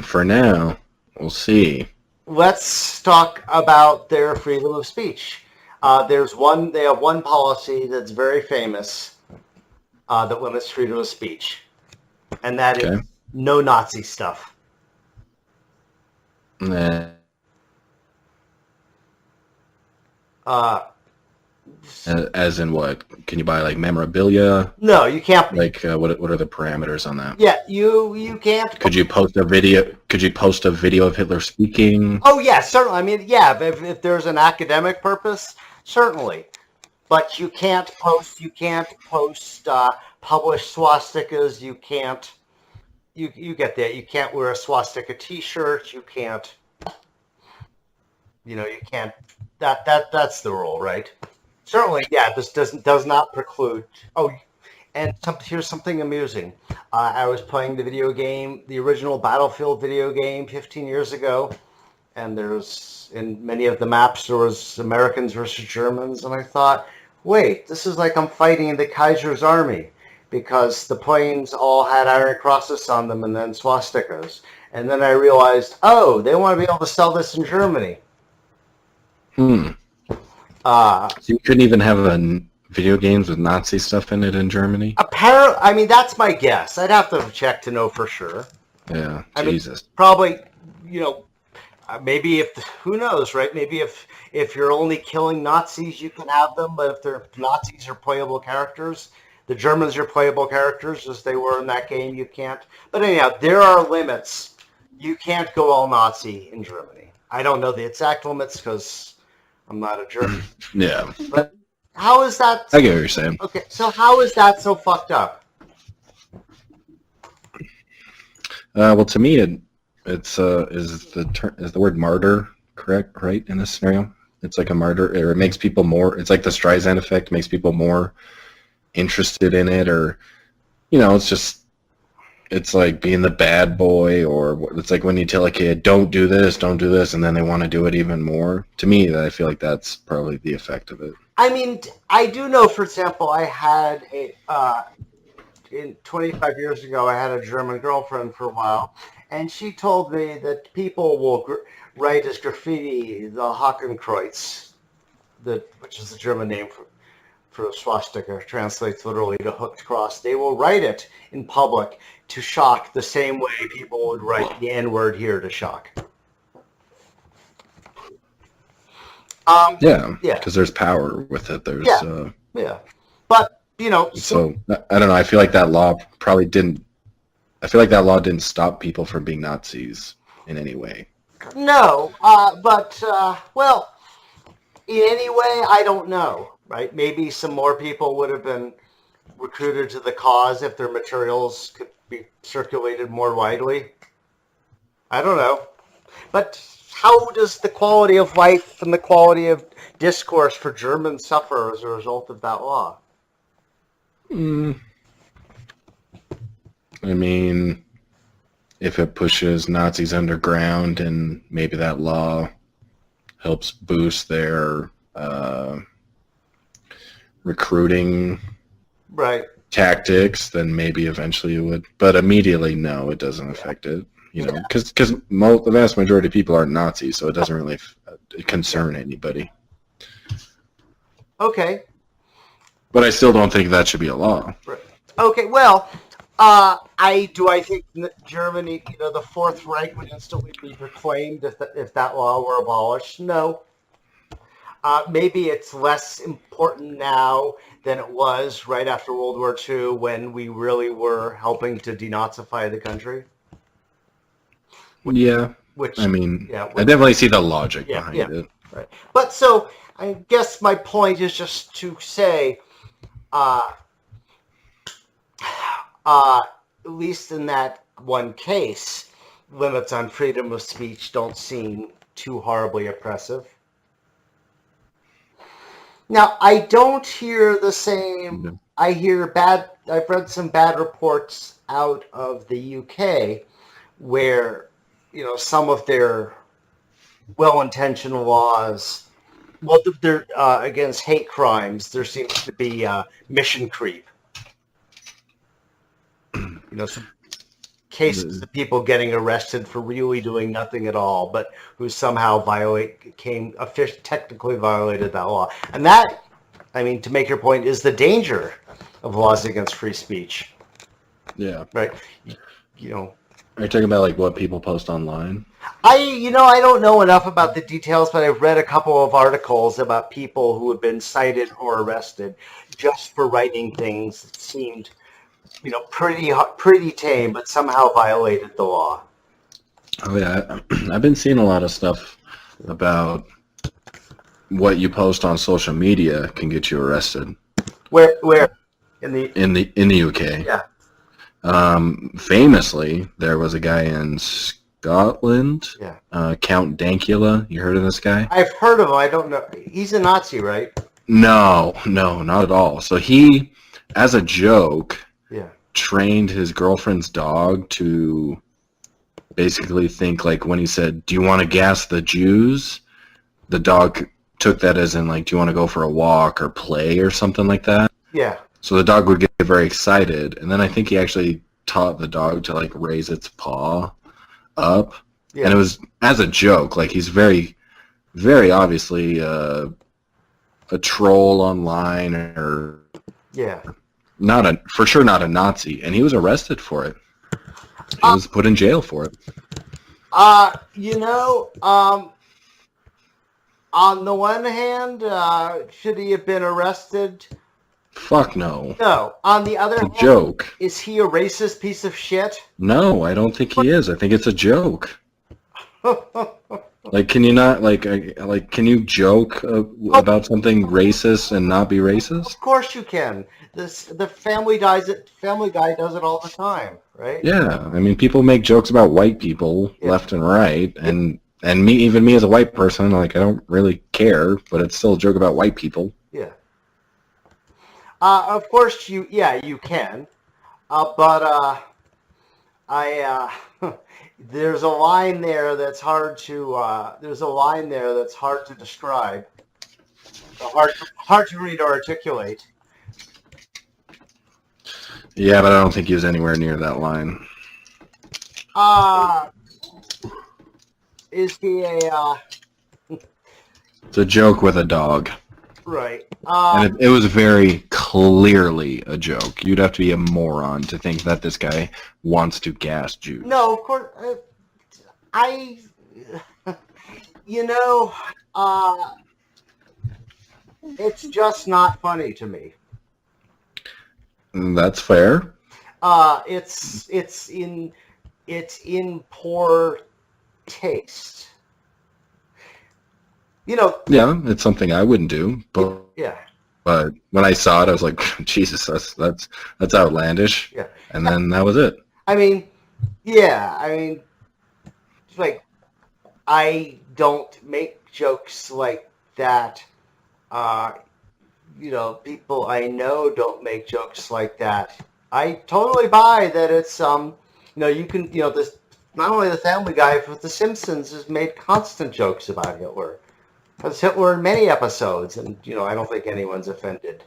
for now, we'll see. Let's talk about their freedom of speech. They have one policy that's very famous that limits freedom of speech, and that is no Nazi stuff. Nah. As in what? Can you buy like memorabilia? No, you can't. Like what are the parameters on that? Yeah, you can't. Could you post a video? Could you post a video of Hitler speaking? Oh yeah, certainly. I mean, yeah, if there's an academic purpose, certainly. But you can't post published swastikas. You can't. You get that. You can't wear a swastika T-shirt. You can't. You can't. That's the rule, right? Certainly, yeah. This does not preclude. Oh, and here's something amusing. I was playing the original Battlefield video game 15 years ago, and in many of the maps there was Americans versus Germans, and I thought, wait, this is like I'm fighting in the Kaiser's army, because the planes all had Iron Crosses on them and then swastikas, and then I realized, oh, they want to be able to sell this in Germany. So you couldn't even have video games with Nazi stuff in it in Germany? Apparently, I mean, that's my guess. I'd have to check to know for sure. Yeah, Jesus. Probably, maybe who knows, right? Maybe if you're only killing Nazis, you can have them, but if the Nazis are playable characters, the Germans are playable characters, as they were in that game, you can't. But anyhow, there are limits. You can't go all Nazi in Germany. I don't know the exact limits because I'm not a German. Yeah. But how is that? I get what you're saying. Okay, so how is that so fucked up? Well, to me, is the word martyr correct? Right in this scenario, it's like a martyr, or it makes people more. It's like the Streisand effect, makes people more interested in it, or it's like being the bad boy, or it's like when you tell a kid, don't do this, and then they want to do it even more. To me, I feel like that's probably the effect of it. I mean, I do know, for example, I had 25 years ago, I had a German girlfriend for a while, and she told me that people will write as graffiti the Hakenkreuz, which is the German name for a swastika, translates literally to hooked cross. They will write it in public to shock, the same way people would write the N-word here to shock. Yeah, because there's power with it. There's yeah, but So I don't know. I feel like that law didn't stop people from being Nazis in any way. No, but well, in any way, I don't know. Right? Maybe some more people would have been recruited to the cause if their materials could be circulated more widely. I don't know. But how does the quality of life and the quality of discourse for Germans suffer as a result of that law? Mm, I mean, if it pushes Nazis underground and maybe that law helps boost their recruiting Right. tactics, then maybe eventually it would. But immediately, no, it doesn't affect it. You know, because the vast majority of people aren't Nazis, so it doesn't really concern anybody. Okay. But I still don't think that should be a law. Right. Okay. Well, I think that Germany, the Fourth Reich would instantly be proclaimed if that law were abolished. No. Maybe it's less important now than it was right after World War II when we really were helping to denazify the country. Yeah. Which I mean, I definitely see the logic behind it. Right. But so I guess my point is just to say, at least in that one case, limits on freedom of speech don't seem too horribly oppressive. Now, I don't hear the same. No. I've read some bad reports out of the UK where, some of their well-intentioned laws, they're against hate crimes, there seems to be mission creep. Some cases of people getting arrested for really doing nothing at all, but who somehow technically violated that law. And that, to make your point, is the danger of laws against free speech. Yeah. Right. Are you talking about like what people post online? I don't know enough about the details, but I've read a couple of articles about people who have been cited or arrested just for writing things that seemed, pretty tame, but somehow violated the law. Oh yeah, I've been seeing a lot of stuff about what you post on social media can get you arrested. Where in the UK? Yeah. Famously, there was a guy in Scotland, Count Dankula. You heard of this guy? I've heard of him. I don't know. He's a Nazi, right? No, not at all. So he, as a joke, trained his girlfriend's dog to basically think, like, when he said, "Do you want to gas the Jews?" the dog took that as in, like, "Do you want to go for a walk or play?" or something like that. Yeah. So the dog would get very excited, and then I think he actually taught the dog to, like, raise its paw up. Yeah. And it was as a joke. Like, he's very, very obviously a troll online, or for sure not a Nazi, and he was arrested for it. He was put in jail for it. On the one hand, should he have been arrested? Fuck no. No. On the other hand, joke. Is he a racist piece of shit? No, I don't think he is. I think it's a joke. Like, can you not, can you joke about something racist and not be racist? Of course you can. The Family Guy does it all the time, right? Yeah, I mean, people make jokes about white people left and right, and even me as a white person, like, I don't really care, but it's still a joke about white people. Yeah. Of course you can, but there's a line there that's hard to describe, hard to read or articulate. Yeah, but I don't think he was anywhere near that line. Is he It's a joke with a dog. Right. And it was very clearly a joke. You'd have to be a moron to think that this guy wants to gas Jews. No, of course. It's just not funny to me. That's fair. It's in poor taste. Yeah, it's something I wouldn't do, but But when I saw it, I was like, Jesus, that's outlandish. Yeah. And then that was it. like I don't make jokes like that. Uh, people I know don't make jokes like that. I totally buy that it's you can this not only the Family Guy but the Simpsons has made constant jokes about Hitler. Because Hitler in many episodes, and I don't think anyone's offended.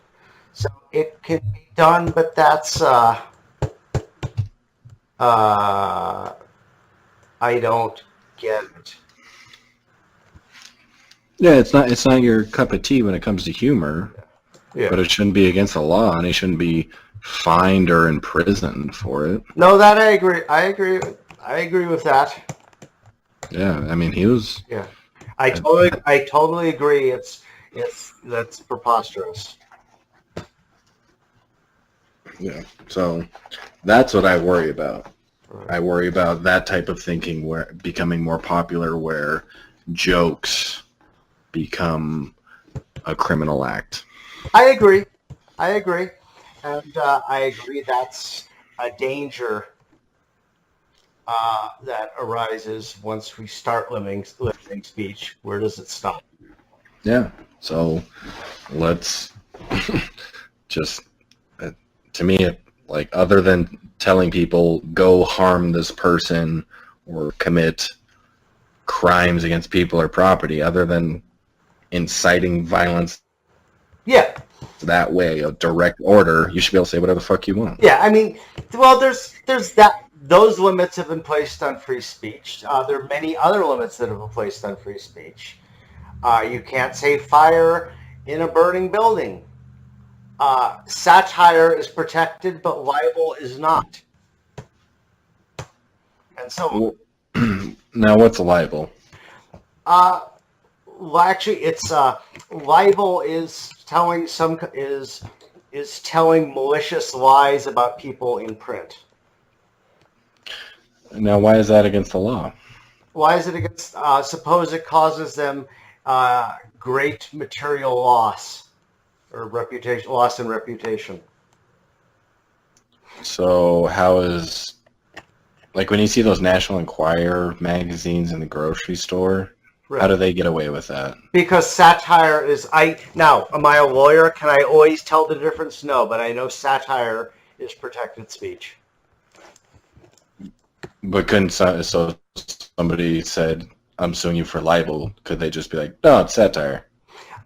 So it can be done, but that's uh, I don't get it. Yeah, it's not your cup of tea when it comes to humor, Yeah. but it shouldn't be against the law, and he shouldn't be fined or imprisoned for it. No, that I agree. I agree with that. Yeah, I mean, he was. Yeah. I totally agree. That's preposterous. Yeah, so that's what I worry about. Right. I worry about that type of thinking where becoming more popular, where jokes become a criminal act. I agree. And I agree that's a danger that arises once we start limiting speech. Where does it stop? Yeah, so let's just, to me, like, other than telling people go harm this person or commit crimes against people or property, other than inciting violence Yeah. that way, a direct order, you should be able to say whatever the fuck you want. Yeah. I mean, well, there's that. Those limits have been placed on free speech. There are many other limits that have been placed on free speech. You can't say fire in a burning building. Satire is protected, but libel is not. And so, Now, what's a libel? well, actually, it's libel is telling malicious lies about people in print. Now, why is that against the law? Why is it against? Suppose it causes them great material loss or loss in reputation. So how is, like, when you see those National Enquirer magazines in the grocery store, Right. how do they get away with that? Because satire is now, am I a lawyer? Can I always tell the difference? No, but I know satire is protected speech. But couldn't so somebody said, I'm suing you for libel, could they just be like, no, it's satire?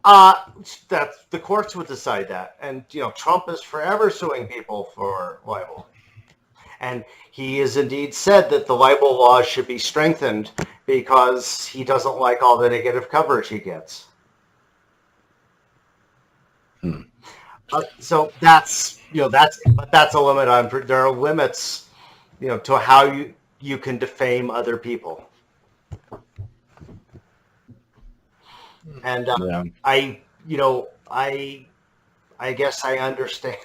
That's the courts would decide that, and Trump is forever suing people for libel, and he has indeed said that the libel laws should be strengthened because he doesn't like all the negative coverage he gets. So that's that's a limit on. There are limits, to how you can defame other people. And Yeah. I guess I understand.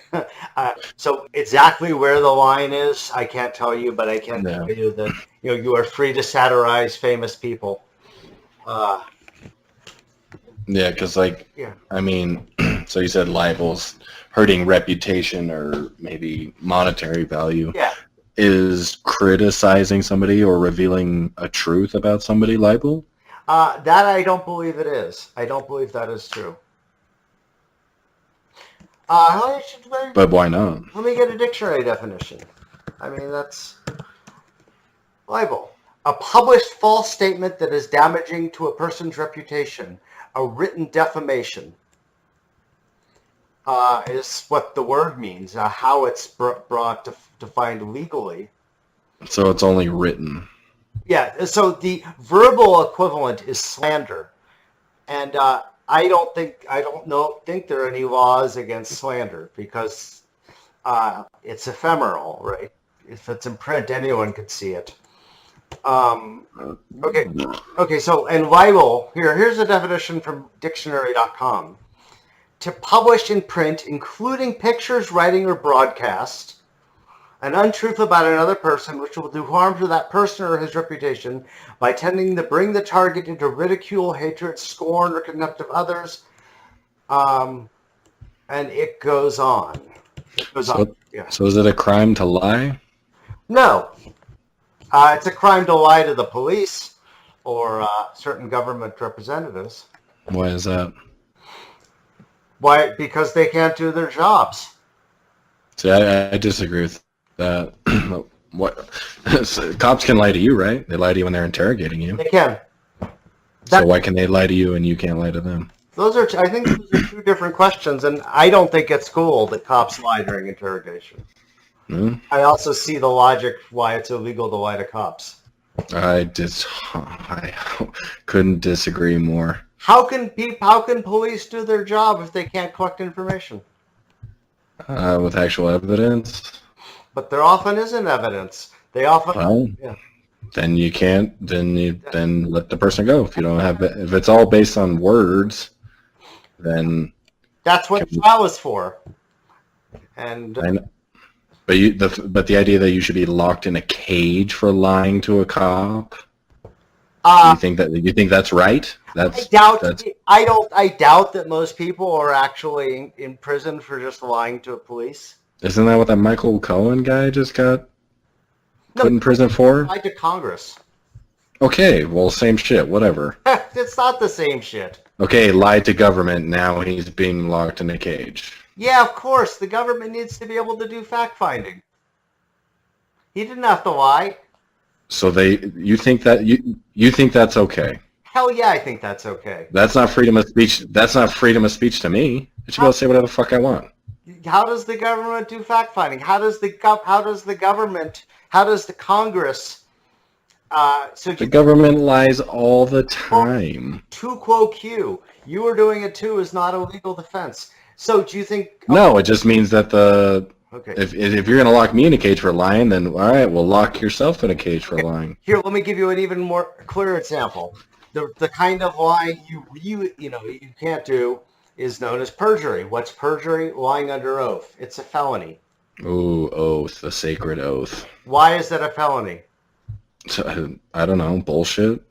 So exactly where the line is, I can't tell you, but I can tell you that you are free to satirize famous people. Yeah, because, like, Yeah. I mean, so you said libel's hurting reputation or maybe monetary value. Yeah. Is criticizing somebody or revealing a truth about somebody libel? That I don't believe it is. I don't believe that is true. But why not? Let me get a dictionary definition. I mean, that's libel. A published false statement that is damaging to a person's reputation. A written defamation is what the word means. How it's brought to defined legally. So it's only written. Yeah, so the verbal equivalent is slander. And I don't think there are any laws against slander because it's ephemeral, right? If it's in print, anyone could see it. Okay. So, and libel, here's a definition from dictionary.com. To publish in print, including pictures, writing, or broadcast, an untruth about another person which will do harm to that person or his reputation by tending to bring the target into ridicule, hatred, scorn, or contempt of others. And it goes on. Yeah. So is it a crime to lie? No. It's a crime to lie to the police or certain government representatives. Why is that? Why? Because they can't do their jobs. See, I disagree with that. What? So, cops can lie to you, right? They lie to you when they're interrogating you. They can. So why can they lie to you and you can't lie to them? I think those are two different questions, and I don't think it's cool that cops lie during interrogation. Hmm? I also see the logic why it's illegal to lie to cops. I couldn't disagree more. How can police do their job if they can't collect information? With actual evidence. But there often isn't evidence. They often. Well, Yeah. then you can't. Then let the person go. If you don't have, if it's all based on words, then That's what trial is for. And I know. But the idea that you should be locked in a cage for lying to a cop. You think that's right? I doubt that most people are actually in prison for just lying to a police. Isn't that what that Michael Cohen guy just got put in prison for? Lied to Congress. Okay, well, same shit, whatever. It's not the same shit. Okay, lied to government, now he's being locked in a cage. Yeah, of course. The government needs to be able to do fact-finding. He didn't have to lie. So you think that's okay? Hell yeah, I think that's okay. That's not freedom of speech. That's not freedom of speech to me. I should be able to say whatever the fuck I want. How does the government do fact-finding? How does the Congress? The government lies all the time. Tu quo Q. You were doing it too is not a legal defense. So do you think? No, it just means that Okay. if you're gonna lock me in a cage for lying, then all right, well, lock yourself in a cage for lying. Here, let me give you an even more clear example. The kind of lying you can't do is known as perjury. What's perjury? Lying under oath. It's a felony. Ooh, oath, the sacred oath. Why is that a felony? So, I don't know, bullshit.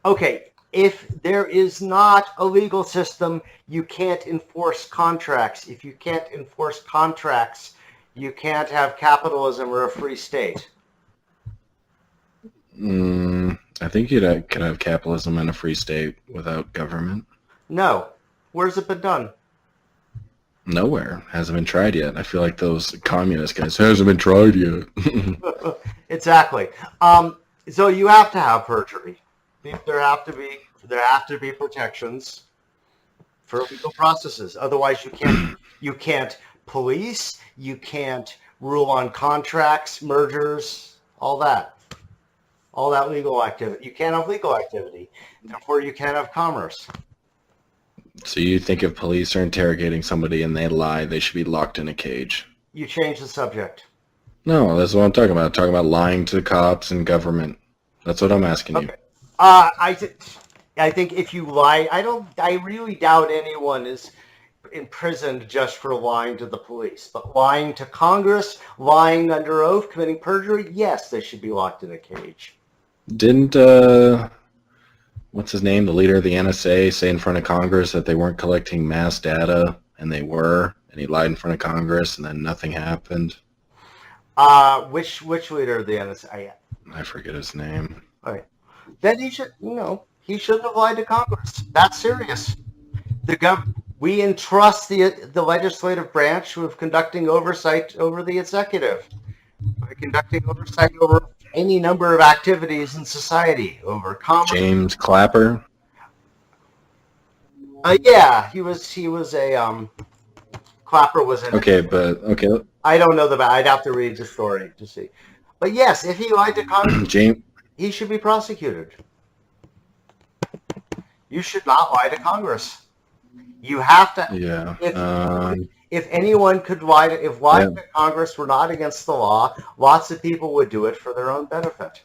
Okay, if there is not a legal system, you can't enforce contracts. If you can't enforce contracts, you can't have capitalism or a free state. I think you could have capitalism and a free state without government. No. Where's it been done? Nowhere. Hasn't been tried yet. I feel like those communist guys, hasn't been tried yet. Exactly. So you have to have perjury. There have to be protections for legal processes. Otherwise, you can't police. You can't rule on contracts, mergers, all that legal activity. You can't have legal activity. Therefore, you can't have commerce. So you think if police are interrogating somebody and they lie, they should be locked in a cage? You change the subject. No, that's what I'm talking about. I'm talking about lying to cops and government. That's what I'm asking you. I think if you lie, I really doubt anyone is imprisoned just for lying to the police. But lying to Congress, lying under oath, committing perjury, yes, they should be locked in a cage. Didn't, what's his name, the leader of the NSA, say in front of Congress that they weren't collecting mass data, and they were, and he lied in front of Congress, and then nothing happened? Which leader of the NSA? I forget his name. All right. Then he shouldn't have lied to Congress. That's serious. We entrust the legislative branch with conducting oversight over the executive. By conducting oversight over any number of activities in society, over commerce. James Clapper? Yeah, he was a Clapper was in. Okay, but okay. I don't know I'd have to read the story to see. But yes, if he lied to Congress, he should be prosecuted. You should not lie to Congress. You have to. Yeah. If anyone could lie to Congress were not against the law, lots of people would do it for their own benefit.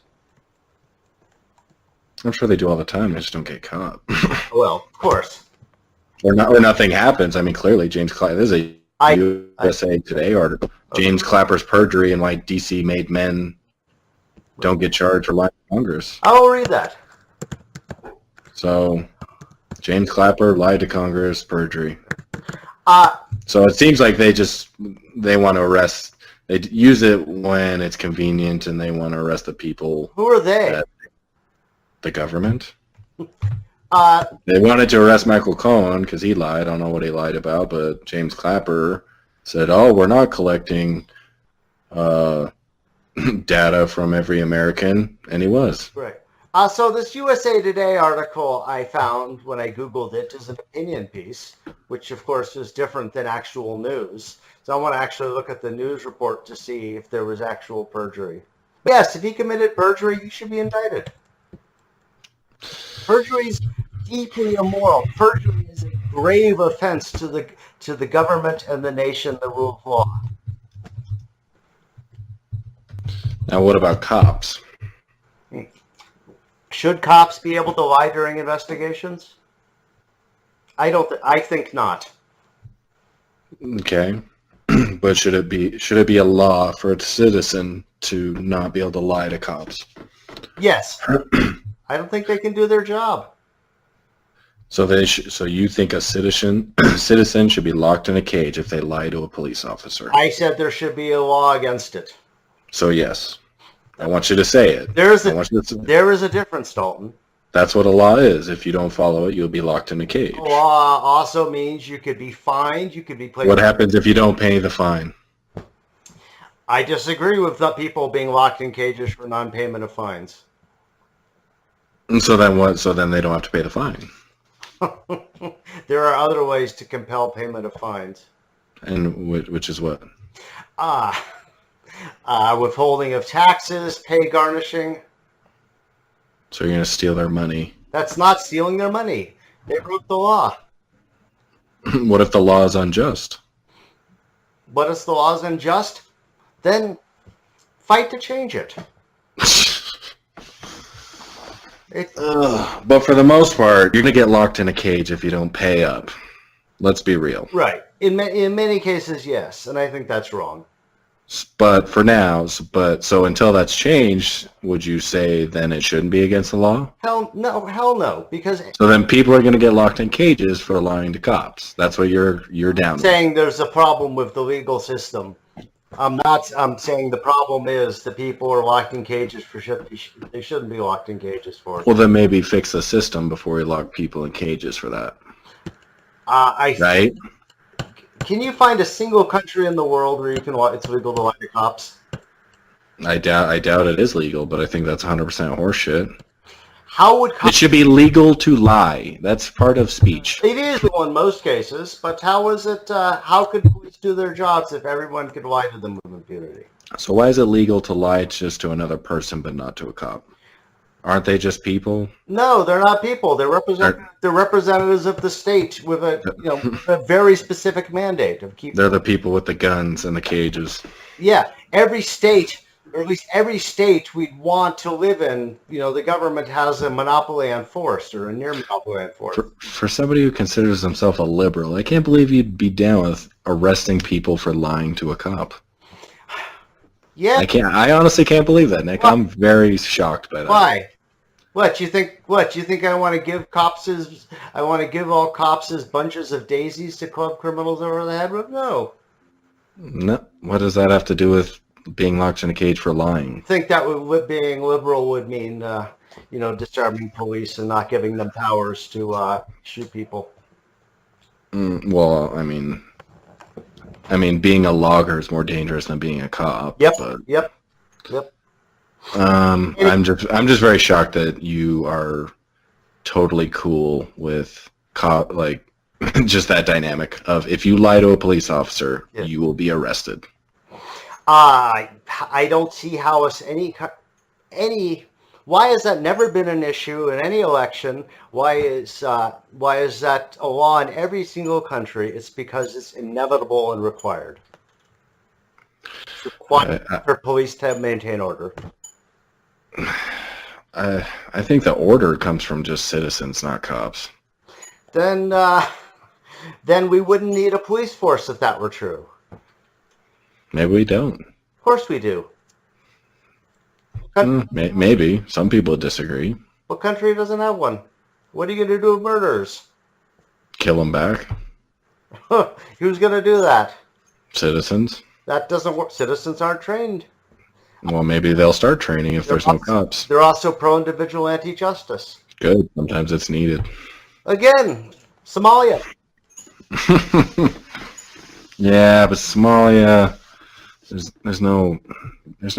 I'm sure they do all the time. They just don't get caught. Well, of course. Or nothing happens. I mean, clearly, James Clapper. This is a USA Today article. James Clapper's perjury and why D.C. made men don't get charged for lying to Congress. I will read that. So, James Clapper lied to Congress, perjury. Uh, So it seems like they want to arrest They use it when it's convenient and they want to arrest the people. Who are they? The government. Uh, They wanted to arrest Michael Cohen because he lied. I don't know what he lied about, but James Clapper said, "Oh, we're not collecting data from every American," and he was. right. So this USA Today article I found when I Googled it is an opinion piece, which of course is different than actual news. So I want to actually look at the news report to see if there was actual perjury. Yes, if he committed perjury, he should be indicted. Perjury is deeply immoral. Perjury is a grave offense to the government and the nation, the rule of law. Now, what about cops? Should cops be able to lie during investigations? I think not. Okay, but should it be a law for a citizen to not be able to lie to cops? Yes. I don't think they can do their job. So you think a citizen should be locked in a cage if they lie to a police officer? I said there should be a law against it. So yes, I want you to say it. There is a difference, Dalton. That's what a law is. If you don't follow it, you'll be locked in a cage. A law also means you could be fined. You could be placed. What happens if you don't pay the fine? I disagree with the people being locked in cages for non-payment of fines. And so then what? So then they don't have to pay the fine. There are other ways to compel payment of fines. And which is what? Withholding of taxes, pay garnishing. So you're going to steal their money. That's not stealing their money. They broke the law. What if the law is unjust? What if the law is unjust? Then fight to change it. But for the most part, you're going to get locked in a cage if you don't pay up. Let's be real. Right. In many cases, yes. And I think that's wrong. But for now, so until that's changed, would you say then it shouldn't be against the law? Hell no. Because so then people are going to get locked in cages for lying to cops. That's what you're down. Saying there's a problem with the legal system. I'm saying the problem is the people are locked in cages for shit they shouldn't be locked in cages for. Well, then maybe fix the system before we lock people in cages for that. Right? Can you find a single country in the world where it's legal to lie to cops? I doubt it is legal, but I think that's 100% horseshit. How would it should be legal to lie? That's part of speech. It is in most cases, but how is it? How could police do their jobs if everyone could lie to them with impunity? So why is it legal to lie just to another person but not to a cop? Aren't they just people? No, they're not people. They're representatives of the state with a very specific mandate of keeping. They're the people with the guns and the cages. Yeah, every state, or at least every state we'd want to live in, the government has a monopoly on force or a near monopoly on force. For somebody who considers himself a liberal, I can't believe you'd be down with arresting people for lying to a cop. Yeah. I honestly can't believe that, Nick. What? I'm very shocked by that. Why? What you think I want to give all cops bunches of daisies to club criminals over the head with? No. No. What does that have to do with being locked in a cage for lying? I think that being liberal would mean disarming police and not giving them powers to shoot people. Well, I mean, being a logger is more dangerous than being a cop. Yep. But, Yep. I'm just very shocked that you are totally cool with just that dynamic of if you lie to a police officer, you will be arrested. I don't see how why has that never been an issue in any election? Why is that a law in every single country? It's because it's inevitable and required. It's required for police to maintain order. I think the order comes from just citizens, not cops. Then we wouldn't need a police force if that were true. Maybe we don't. Of course we do. Maybe. Some people disagree. What country doesn't have one? What are you going to do with murderers? Kill them back. Who's going to do that? Citizens. That doesn't work. Citizens aren't trained. Well, maybe they'll start training if there's no cops. They're also prone to vigilante justice. Good. Sometimes it's needed. Again, Somalia. Yeah, but Somalia, there's no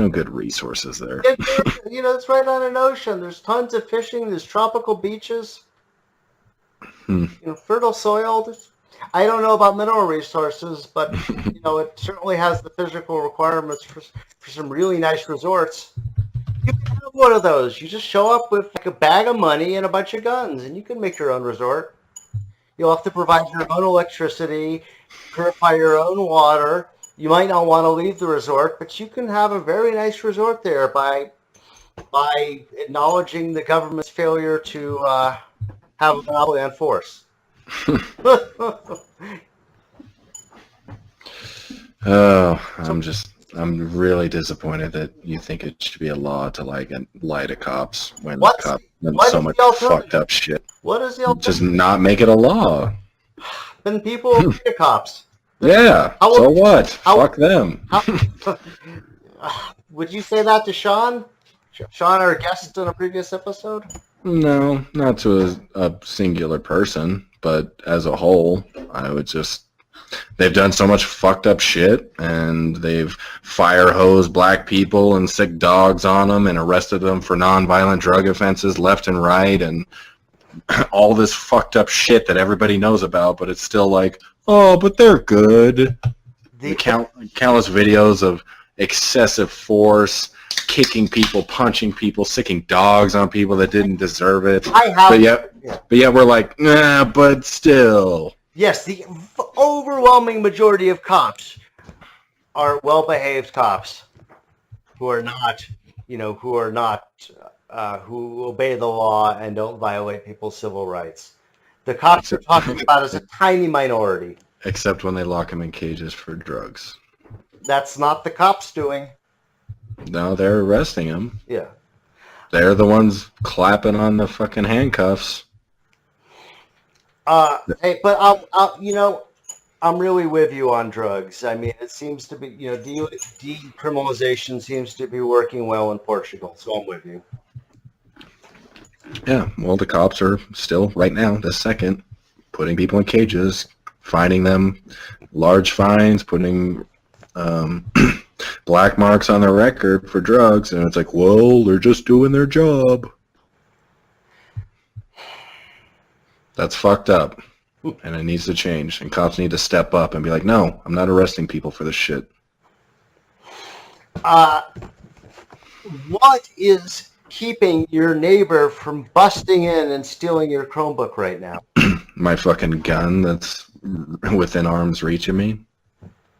good resources there. It's right on an ocean. There's tons of fishing. There's tropical beaches. Fertile soil. I don't know about mineral resources, but it certainly has the physical requirements for some really nice resorts. You can have one of those. You just show up with like a bag of money and a bunch of guns, and you can make your own resort. You'll have to provide your own electricity, purify your own water. You might not want to leave the resort, but you can have a very nice resort there by acknowledging the government's failure to have a monopoly on force. I'm really disappointed that you think it should be a law to lie to cops when cops do so much fucked up shit. What is the alternative? Just not make it a law. Then people will be cops. Yeah. So what? Fuck them. Would you say that to Sean? Sean, our guest in a previous episode? No, not to a singular person, but as a whole, I would just... They've done so much fucked up shit, and they've fire hosed black people and sick dogs on them and arrested them for nonviolent drug offenses left and right, and all this fucked up shit that everybody knows about, but it's still like, oh, but they're good. Countless videos of excessive force, kicking people, punching people, sicking dogs on people that didn't deserve it. But yet we're like, nah, but still. Yes, the overwhelming majority of cops are well-behaved cops who obey the law and don't violate people's civil rights. The cops are talking about is a tiny minority. Except when they lock them in cages for drugs. That's not the cops doing. No, they're arresting them. Yeah. They're the ones clapping on the fucking handcuffs. Hey, but I'm really with you on drugs. I mean, it seems to be, decriminalization seems to be working well in Portugal, so I'm with you. Yeah, well, the cops are still, right now, this second, putting people in cages, fining them large fines, putting black marks on their record for drugs, and it's like, well, they're just doing their job. That's fucked up, and it needs to change, and cops need to step up and be like, no, I'm not arresting people for this shit. What is keeping your neighbor from busting in and stealing your Chromebook right now? My fucking gun that's within arm's reach of me?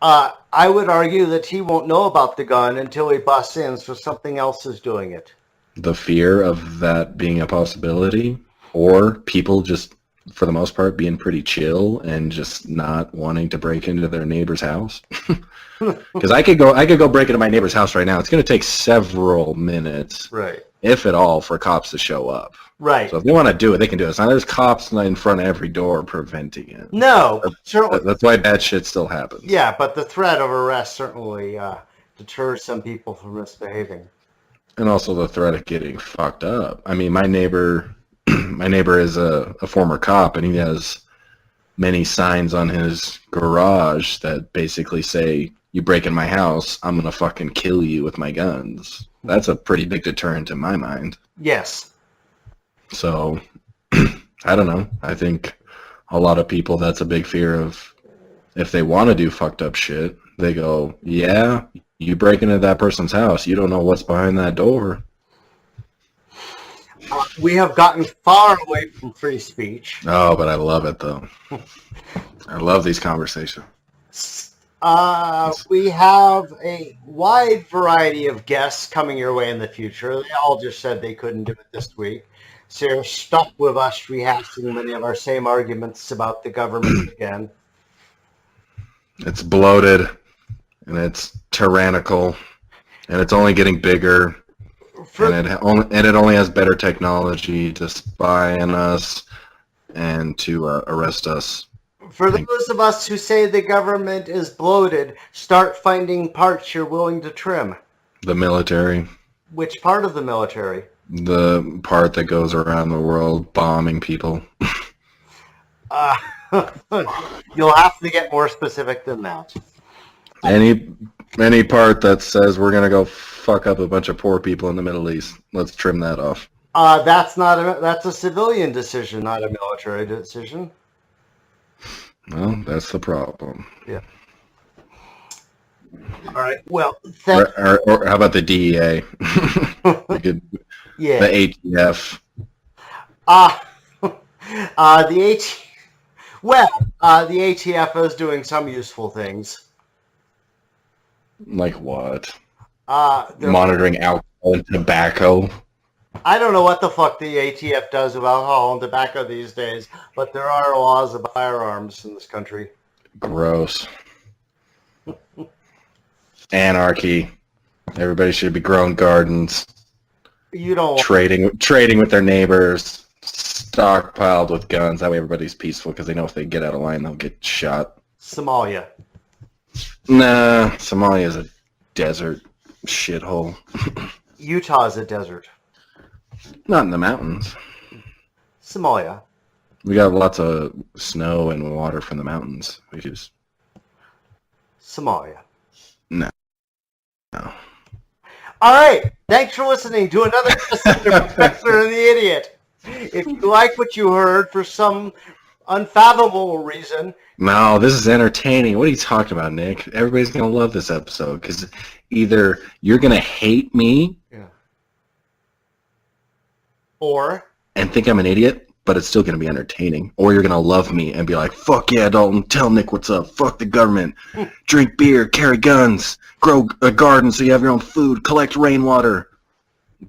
I would argue that he won't know about the gun until he busts in, so something else is doing it. The fear of that being a possibility, or people just, for the most part, being pretty chill and just not wanting to break into their neighbor's house. Because I could go break into my neighbor's house right now. It's going to take several minutes, right, if at all, for cops to show up. Right. So if they want to do it, they can do it. So there's cops in front of every door preventing it. No, certainly. That's why bad shit still happens. Yeah, but the threat of arrest certainly deters some people from misbehaving. And also the threat of getting fucked up. I mean, my neighbor is a former cop, and he has many signs on his garage that basically say, you break in my house, I'm going to fucking kill you with my guns. That's a pretty big deterrent in my mind. Yes. So, I don't know. I think a lot of people, that's a big fear of, if they want to do fucked up shit, they go, yeah, you break into that person's house, you don't know what's behind that door. We have gotten far away from free speech. Oh, but I love it, though. I love these conversations. We have a wide variety of guests coming your way in the future. They all just said they couldn't do it this week. So you're stuck with us rehashing many of our same arguments about the government again. It's bloated, and it's tyrannical, and it's only getting bigger. And it only has better technology to spy on us and to arrest us. For those of us who say the government is bloated, start finding parts you're willing to trim. The military. Which part of the military? The part that goes around the world bombing people. You'll have to get more specific than that. Any part that says we're gonna go fuck up a bunch of poor people in the Middle East, let's trim that off. That's a civilian decision, not a military decision. Well, that's the problem. Yeah. All right. Well, or how about the DEA? Yeah. The ATF. The ATF is doing some useful things. Like what? Monitoring alcohol and tobacco. I don't know what the fuck the ATF does with alcohol and tobacco these days, but there are laws of firearms in this country. Gross. Anarchy. Everybody should be growing gardens. You don't trading with their neighbors, stockpiled with guns. That way everybody's peaceful because they know if they get out of line, they'll get shot. Somalia. Nah, Somalia is a desert shithole. Utah's a desert. Not in the mountains. Somalia. We got lots of snow and water from the mountains. We just... Somalia. No. All right. Thanks for listening to another episode of Professor and the Idiot. If you like what you heard for some unfathomable reason... No, this is entertaining. What are you talking about, Nick? Everybody's going to love this episode because either you're going to hate me... Yeah. Or... and think I'm an idiot, but it's still going to be entertaining. Or you're going to love me and be like, fuck yeah, Dalton, tell Nick what's up. Fuck the government. Drink beer, carry guns, grow a garden so you have your own food, collect rainwater,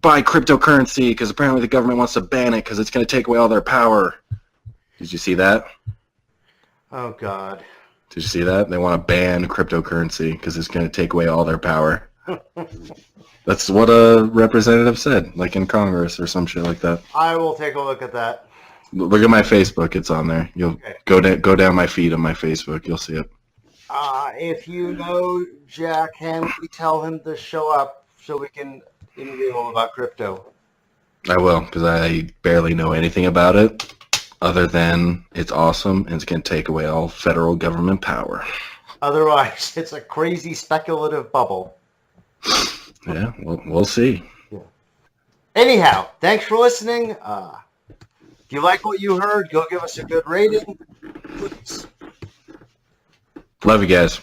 buy cryptocurrency because apparently the government wants to ban it because it's going to take away all their power. Did you see that? Oh, God. Did you see that? They want to ban cryptocurrency because it's going to take away all their power. That's what a representative said, like in Congress or some shit like that. I will take a look at that. Look at my Facebook. It's on there. You'll go down my feed on my Facebook. You'll see it. If you know Jack Henry, tell him to show up so we can interview him about crypto. I will, because I barely know anything about it other than it's awesome and it's going to take away all federal government power. Otherwise, it's a crazy speculative bubble. Yeah, we'll see. Yeah. Anyhow, thanks for listening. If you like what you heard, go give us a good rating. Please. Love you guys.